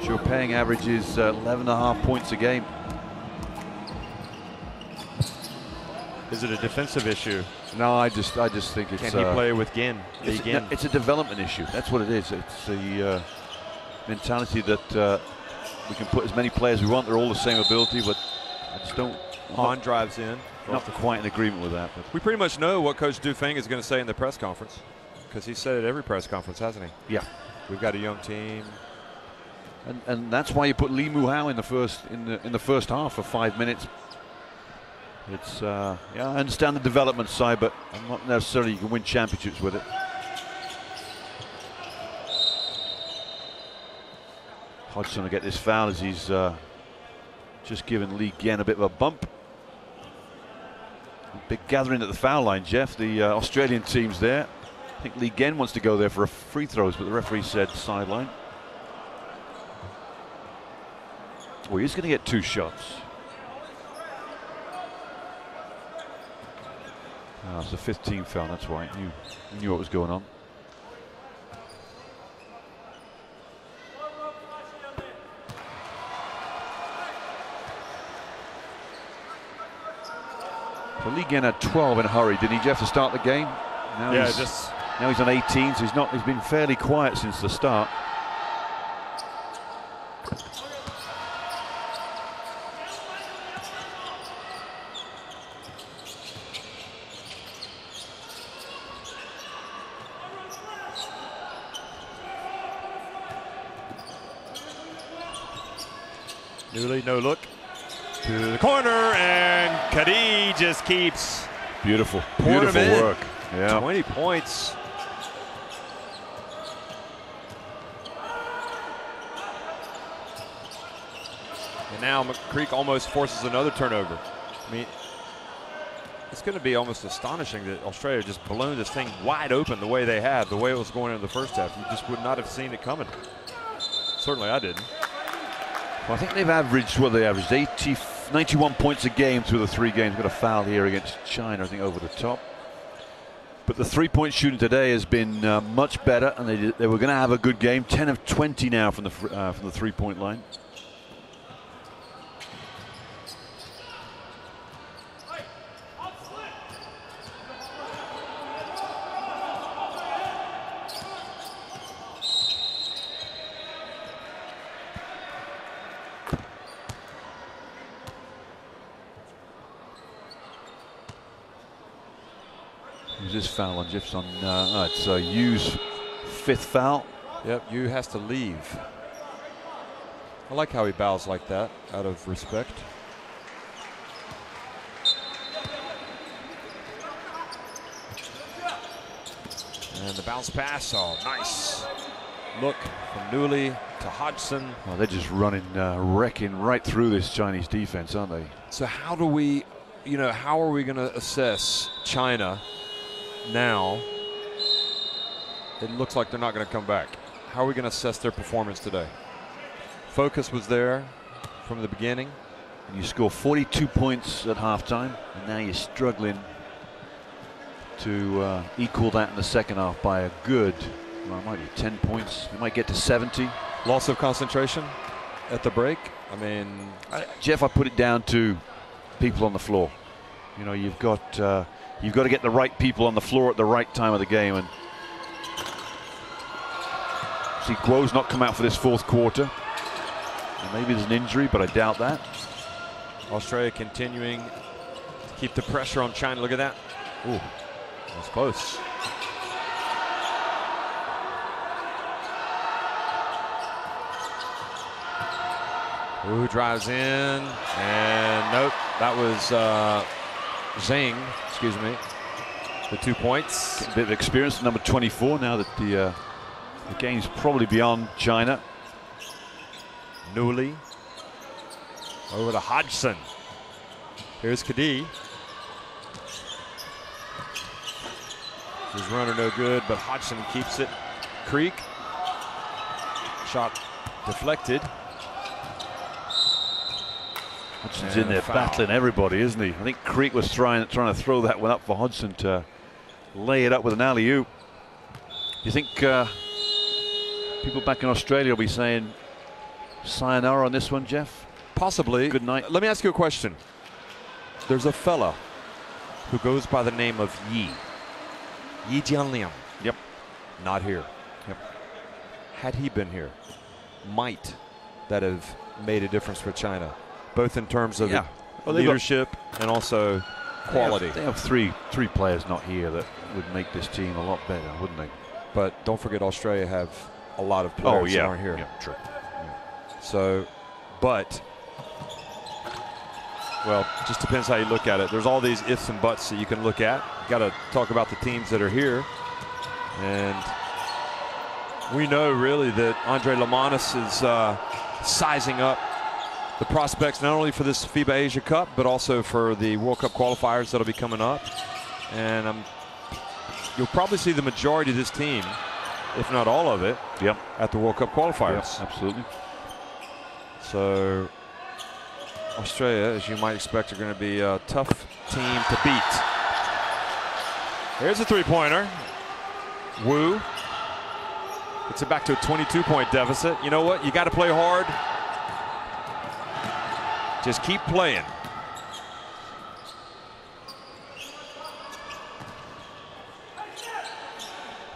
Zhou Ping averages 11.5 points a game. Is it a defensive issue? No, I just think it's. Can he play with Gin? It's a development issue. That's what it is. It's the mentality that we can put as many players we want. They're all the same ability, but I just don't. Han drives in. Not quite in agreement with that. But We pretty much know what Coach Dufeng is going to say in the press conference, because he said it at every press conference, hasn't he? yeah, We've got a young team. and that's why you put Lee Mu-hao in the first half for 5 minutes. It's yeah, I understand the development side, but I'm not necessarily you can win championships with it. Hodgson will get this foul as he's just given Lee Gen a bit of a bump. Big gathering at the foul line, Jeff. The Australian team's there. I think Lee Gen wants to go there for a free throws, but the referee said sideline. Well, he's going to get 2 shots. Oh, it's the 5th team foul, that's why. You knew what was going on. So Lee Gen had 12 in a hurry, didn't he, Jeff, to start the game? Now Yeah, now he's on 18, so he's been fairly quiet since the start. Newley, no look. To the corner, and Cadee just keeps Beautiful, pouring beautiful them in. work. Yeah. 20 points. And now Creek almost forces another turnover. I mean, it's going to be almost astonishing that Australia just blown this thing wide open the way they have, the way it was going into the first half. You just would not have seen it coming. Certainly I didn't. Well, I think they've averaged, what they averaged, 91 points a game through the 3 games. Got a foul here against China, I think, over the top. But the 3-point shooting today has been much better, and they were going to have a good game. 10 of 20 now from the 3-point line. Who's this foul on Jeff's on? It's Yu's 5th foul. Yep, Yu has to leave. I like how he bows like that, out of respect. And the bounce pass, oh, nice. look from Newley to Hodgson. Well, they're just running, wrecking right through this Chinese defense, aren't they? So how do we, how are we going to assess China now? It looks like they're not going to come back. How are we going to assess their performance today? Focus was there from the beginning. And you score 42 points at halftime, and now you're struggling to equal that in the second half by a good, well, it might be 10 points. You might get to 70. Loss of concentration at the break. I mean, Jeff, I put it down to people on the floor. You've got to get the right people on the floor at the right time of the game. And see, Guo's not come out for this fourth quarter. And maybe there's an injury, but I doubt that. Australia continuing to keep the pressure on China. Look at that. Ooh, that's close. Wu drives in, and nope, that was Zhang, excuse me, the 2 points. A bit of experience, number 24, now that the game's probably beyond China. Newley over to Hodgson. Here's Kadi. His runner no good, but Hodgson keeps it. Creek. Shot deflected. Hodgson's in there battling everybody, isn't he? I think Creek was trying to throw that one up for Hodgson to lay it up with an alley-oop. You think people back in Australia will be saying sayonara on this one, Jeff? Possibly. Good night. Let me ask you a question. There's a fella who goes by the name of Yi Jianliang. Yep. Not here. Yep. Had he been here, might that have made a difference for China, both in terms of leadership and also quality? They have three players not here that would make this team a lot better, wouldn't they? But don't forget, Australia have a lot of players that aren't here. Yeah, true. So, but, well, just depends how you look at it. There's all these ifs and buts that you can look at. You got to talk about the teams that are here. And we know really that Andre Lamanis is sizing up the prospects not only for this FIBA Asia Cup, but also for the World Cup qualifiers that'll be coming up. And you'll probably see the majority of this team, if not all of it, at the World Cup qualifiers. Yep, absolutely. So Australia, as you might expect, are going to be a tough team to beat. Here's a three-pointer. Wu gets it back to a 22-point deficit. You know what? You got to play hard. Just keep playing.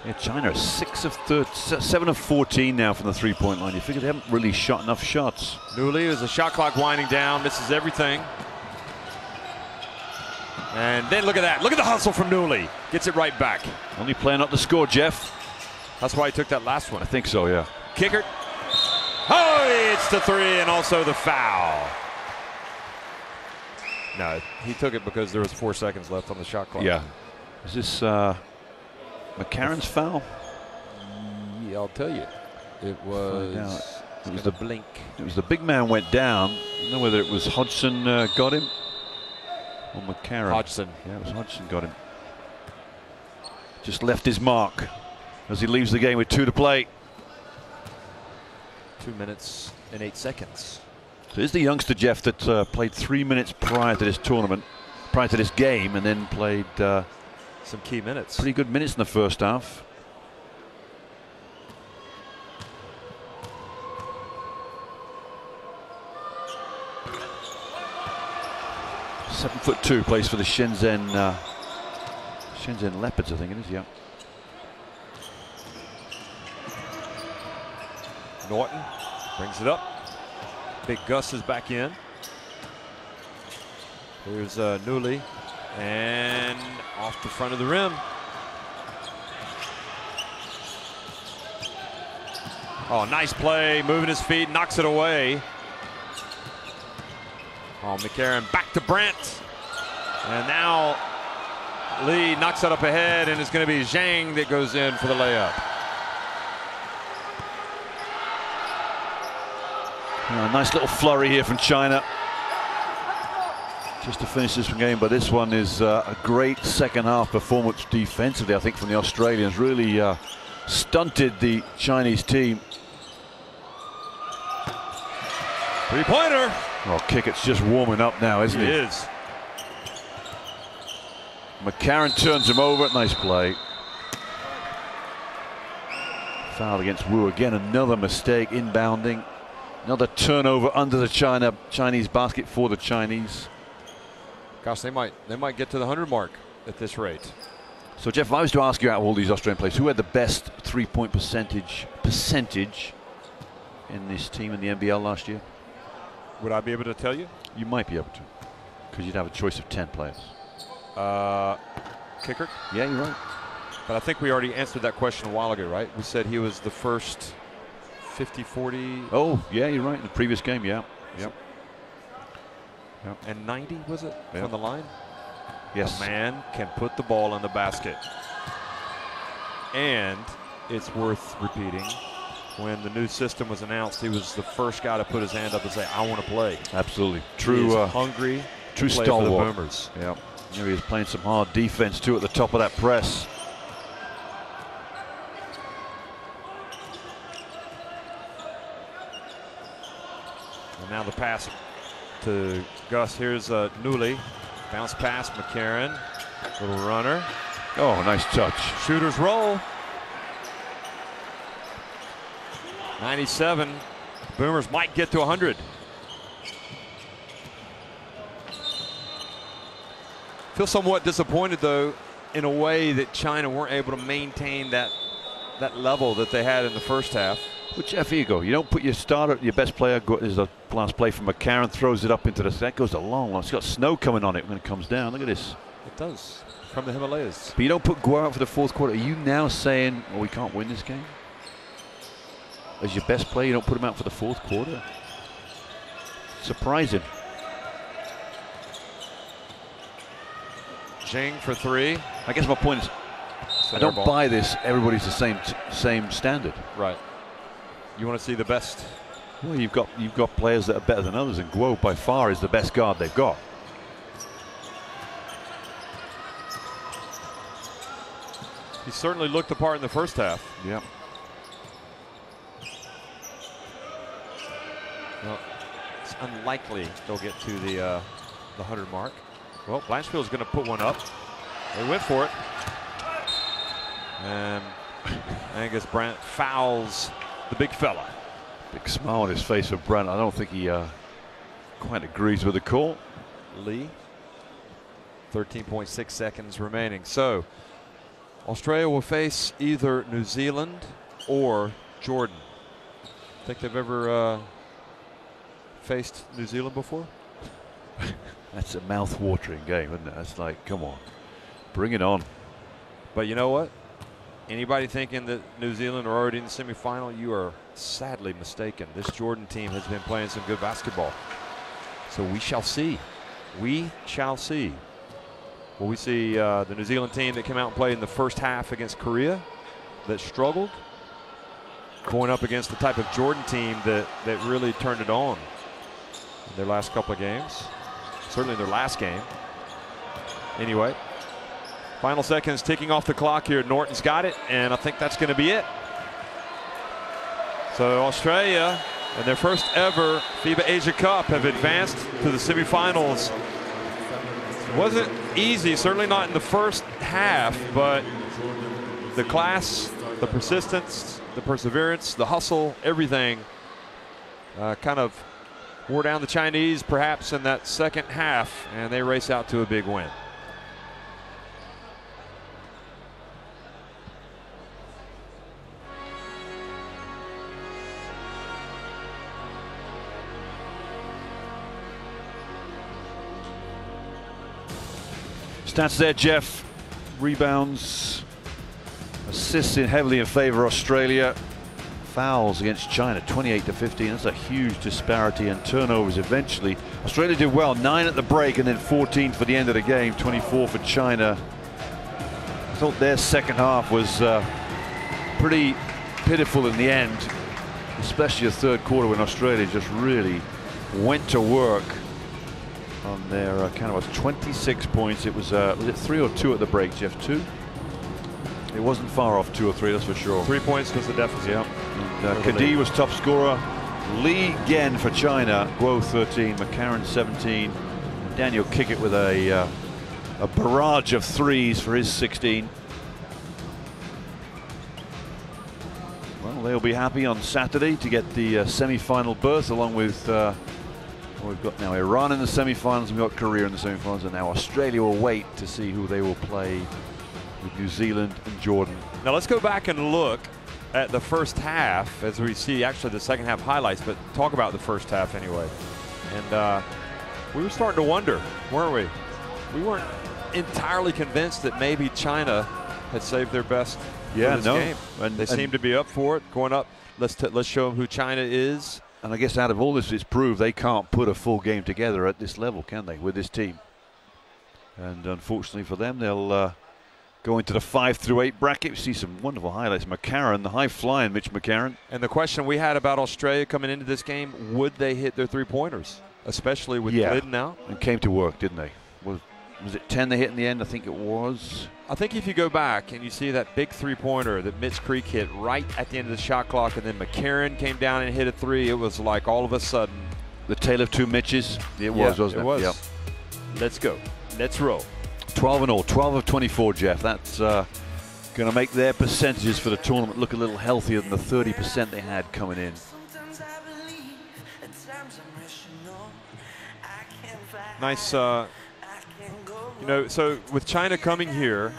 Yeah, China are 7 of 14 now from the three-point line. You figure they haven't really shot enough shots. Newley, as the shot clock winding down, misses everything. And then look at that. Look at the hustle from Newley. Gets it right back. Only playing not to score, Jeff. That's why he took that last one. I think so, yeah. Kicker. Oh, it's the three and also the foul. No, he took it because there was 4 seconds left on the shot clock. Yeah. Is this McCarron's foul? Yeah, I'll tell you. It was the blink. It was the big man went down. I don't know whether it was Hodgson got him or McCarron. Hodgson. Yeah, it was Hodgson got him. Just left his mark as he leaves the game with 2 to play. 2 minutes and 8 seconds. So here's the youngster, Jeff, that played 3 minutes prior to this tournament, prior to this game, and then played some key minutes. Pretty good minutes in the first half. (7'2", plays for the Shenzhen Leopards, I think it is. Yeah. Norton brings it up. Big Gus is back in. Here's Newley, and off the front of the rim. Oh, nice play, moving his feet, knocks it away. Oh, McCarron back to Brandt. And now Lee knocks it up ahead, and it's going to be Zhang that goes in for the layup. Nice little flurry here from China just to finish this game, but this one is a great second half performance defensively, I think, from the Australians. Really stunted the Chinese team. Three-pointer. Well, Kickett's just warming up now, isn't he? He is. McCarron turns him over. Nice play. Foul against Wu again. Another mistake inbounding. Another turnover under the Chinese basket for the Chinese. Gosh, they might get to the 100 mark at this rate. So, Jeff, if I was to ask you out of all these Australian players, who had the best three-point percentage in this team in the NBL last year? Would I be able to tell you? You might be able to, because you'd have a choice of 10 players. Kicker? Yeah, you're right. But I think we already answered that question a while ago, right? We said he was the first 50-40. Oh, yeah, you're right. In the previous game, yeah. Yep. And 90, was it, Yep. from the line? Yes. A man can put the ball in the basket. And it's worth repeating, when the new system was announced, he was the first guy to put his hand up and say, I want to play. Absolutely. He True. is hungry. True to play for the stalwart. Boomers. Yeah. He was playing some hard defense too at the top of that press. And now the pass to Gus. Here's Newley. Bounce pass, McCarron. Little runner. Oh, nice touch. Shooters roll. 97. Boomers might get to 100. Feel somewhat disappointed, though, in a way that China weren't able to maintain that level that they had in the first half. But Jeff, here you go. You don't put your starter, your best player, is the last play from McCarron, throws it up into the, that goes a long. It's got snow coming on it when it comes down. Look at this. It does, from the Himalayas. But you don't put Guo out for the fourth quarter. Are you now saying, oh, we can't win this game? As your best player, you don't put him out for the fourth quarter? Surprising. Jing for three. I guess my point is, I don't buy this. Everybody's the same standard. Right. You want to see the best. Well, you've got players that are better than others, and Guo by far is the best guard they've got. He certainly looked the part in the first half. Yeah. Well, it's unlikely they'll get to the 100 mark. Well, Blanchfield's going to put one up. They went for it. And Angus Brandt fouls the big fella. Big smile on his face for Brandt. I don't think he quite agrees with the call. Lee. 13.6 seconds remaining. So Australia will face either New Zealand or Jordan. Think they've ever faced New Zealand before? That's a mouth-watering game, isn't it? That's like, come on, bring it on. But you know what? Anybody thinking that New Zealand are already in the semifinal, you are sadly mistaken. This Jordan team has been playing some good basketball. So we shall see. We shall see. Will we see the New Zealand team that came out and played in the first half against Korea that struggled, going up against the type of Jordan team that really turned it on in their last couple of games? Certainly their last game. Anyway, final seconds ticking off the clock here. Norton's got it, and I think that's going to be it. So Australia, in their first ever FIBA Asia Cup, have advanced to the semifinals. It wasn't easy, certainly not in the first half, but the class, the persistence, the perseverance, the hustle, everything kind of wore down the Chinese perhaps in that second half, and they race out to a big win. Stats there, Jeff. Rebounds, assists heavily in favor of Australia. Fouls against China, 28-15. That's a huge disparity, and turnovers eventually. Australia did well, 9 at the break and then 14 for the end of the game, 24 for China. I thought their second half was pretty pitiful in the end. especially the third quarter when Australia just really went to work on their count. Was 26 points. It was it 3 or 2 at the break, Jeff? 2. It wasn't far off 2 or 3, that's for sure. 3 points was the deficit. Yeah. And Kadi was top scorer. Li Gen for China. Guo 13, McCarron 17. Daniel Kickett with a barrage of threes for his 16. Well, they'll be happy on Saturday to get the semi-final berth, along with we've got now Iran in the semi-finals, we've got Korea in the semi-finals, and now Australia will wait to see who they will play with New Zealand and Jordan. Now let's go back and look at the first half as we see actually the second half highlights, but talk about the first half anyway. And we were starting to wonder, weren't we? We weren't entirely convinced that maybe China had saved their best for this game. And they seem to be up for it, going up. Let's show them who China is. And I guess out of all this, it's proved they can't put a full game together at this level, can they, with this team? And unfortunately for them, they'll go into the 5 through 8 bracket. We see some wonderful highlights. McCarron, the high-flying Mitch McCarron. And the question we had about Australia coming into this game, would they hit their three-pointers, especially with Glidden out? And came to work, didn't they? Was it 10 they hit in the end? I think it was. I think if you go back and you see that big three-pointer that Mitch Creek hit right at the end of the shot clock, and then McCarron came down and hit a 3, it was like all of a sudden. The tale of 2 Mitches. It was, wasn't it? It was. Yep. Let's go. Let's roll. 12 in all. 12 of 24, Jeff. That's going to make their percentages for the tournament look a little healthier than the 30% they had coming in. Nice. You know, so with China coming here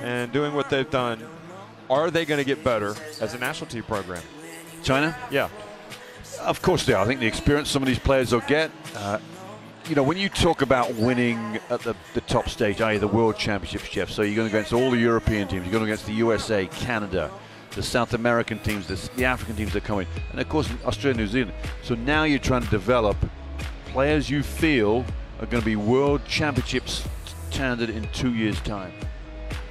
and doing what they've done, are they going to get better as a national team program? China? Yeah. Of course they are. I think the experience some of these players will get. You know, when you talk about winning at the top stage, i.e. the World Championships, Jeff, so you're going against all the European teams, you're going against the USA, Canada, the South American teams, the African teams that are coming, and of course Australia, New Zealand. So now you're trying to develop players you feel are going to be World Championships standard in 2 years' time.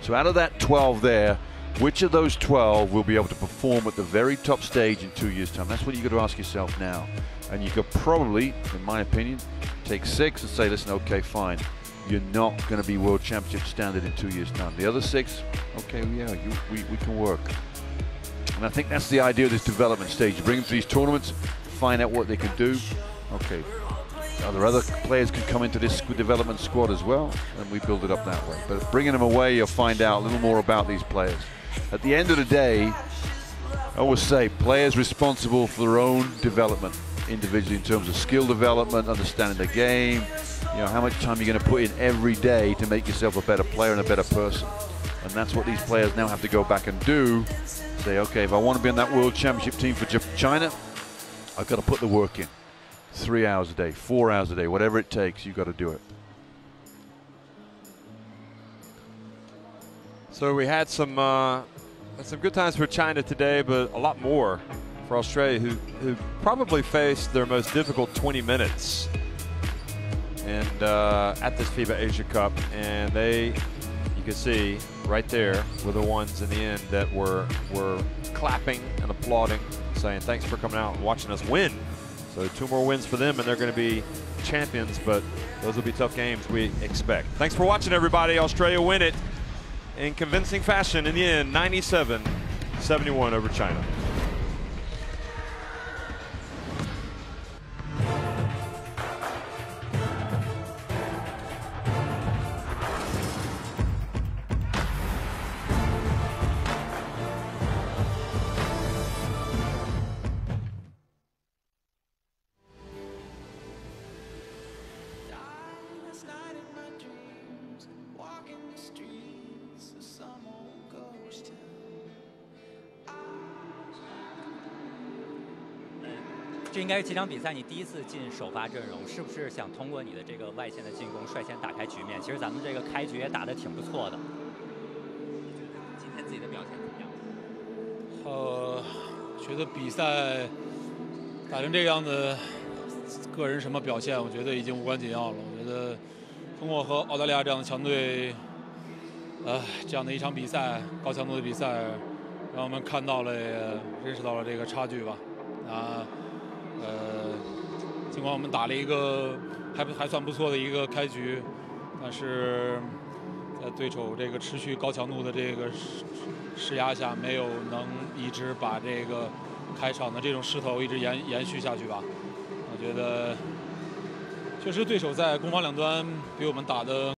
So out of that 12 there, which of those 12 will be able to perform at the very top stage in 2 years' time? That's what you've got to ask yourself now. And you could probably, in my opinion, take 6 and say, listen, okay, fine. You're not going to be World Championship standard in 2 years' time. The other 6, okay, yeah, we can work. And I think that's the idea of this development stage. You bring them to these tournaments, find out what they can do. Okay, other players can come into this development squad as well, and we build it up that way. But bringing them away, you'll find out a little more about these players. At the end of the day, I always say players responsible for their own development individually in terms of skill development, understanding the game, you know, how much time you're going to put in every day to make yourself a better player and a better person. And that's what these players now have to go back and do. Say, okay, if I want to be on that World Championship team for China, I've got to put the work in. 3 hours a day, 4 hours a day, whatever it takes, you've got to do it. So we had some good times for China today, but a lot more for Australia, who probably faced their most difficult 20 minutes and at this FIBA Asia Cup, and you can see right there were the ones in the end that were clapping and applauding, saying thanks for coming out and watching us win. So 2 more wins for them, and they're going to be champions, but those will be tough games, we expect. Thanks for watching, everybody. Australia win it in convincing fashion in the end, 97-71 over China. This 这应该是这场比赛你第一次进首发阵容，是不是想通过你的这个外线的进攻率先打开局面？其实咱们这个开局也打得挺不错的。今天自己的表现怎么样？觉得比赛打成这个样子，个人什么表现，我觉得已经无关紧要了。我觉得通过和澳大利亚这样的强队，这样的一场比赛，高强度的比赛，让我们看到了，也认识到了这个差距吧。尽管我们打了一个还算不错的一个开局，但是在对手这个持续高强度的这个施压下，没有能一直把这个开场的这种势头一直延续下去吧。我觉得确实对手在攻防两端比我们打的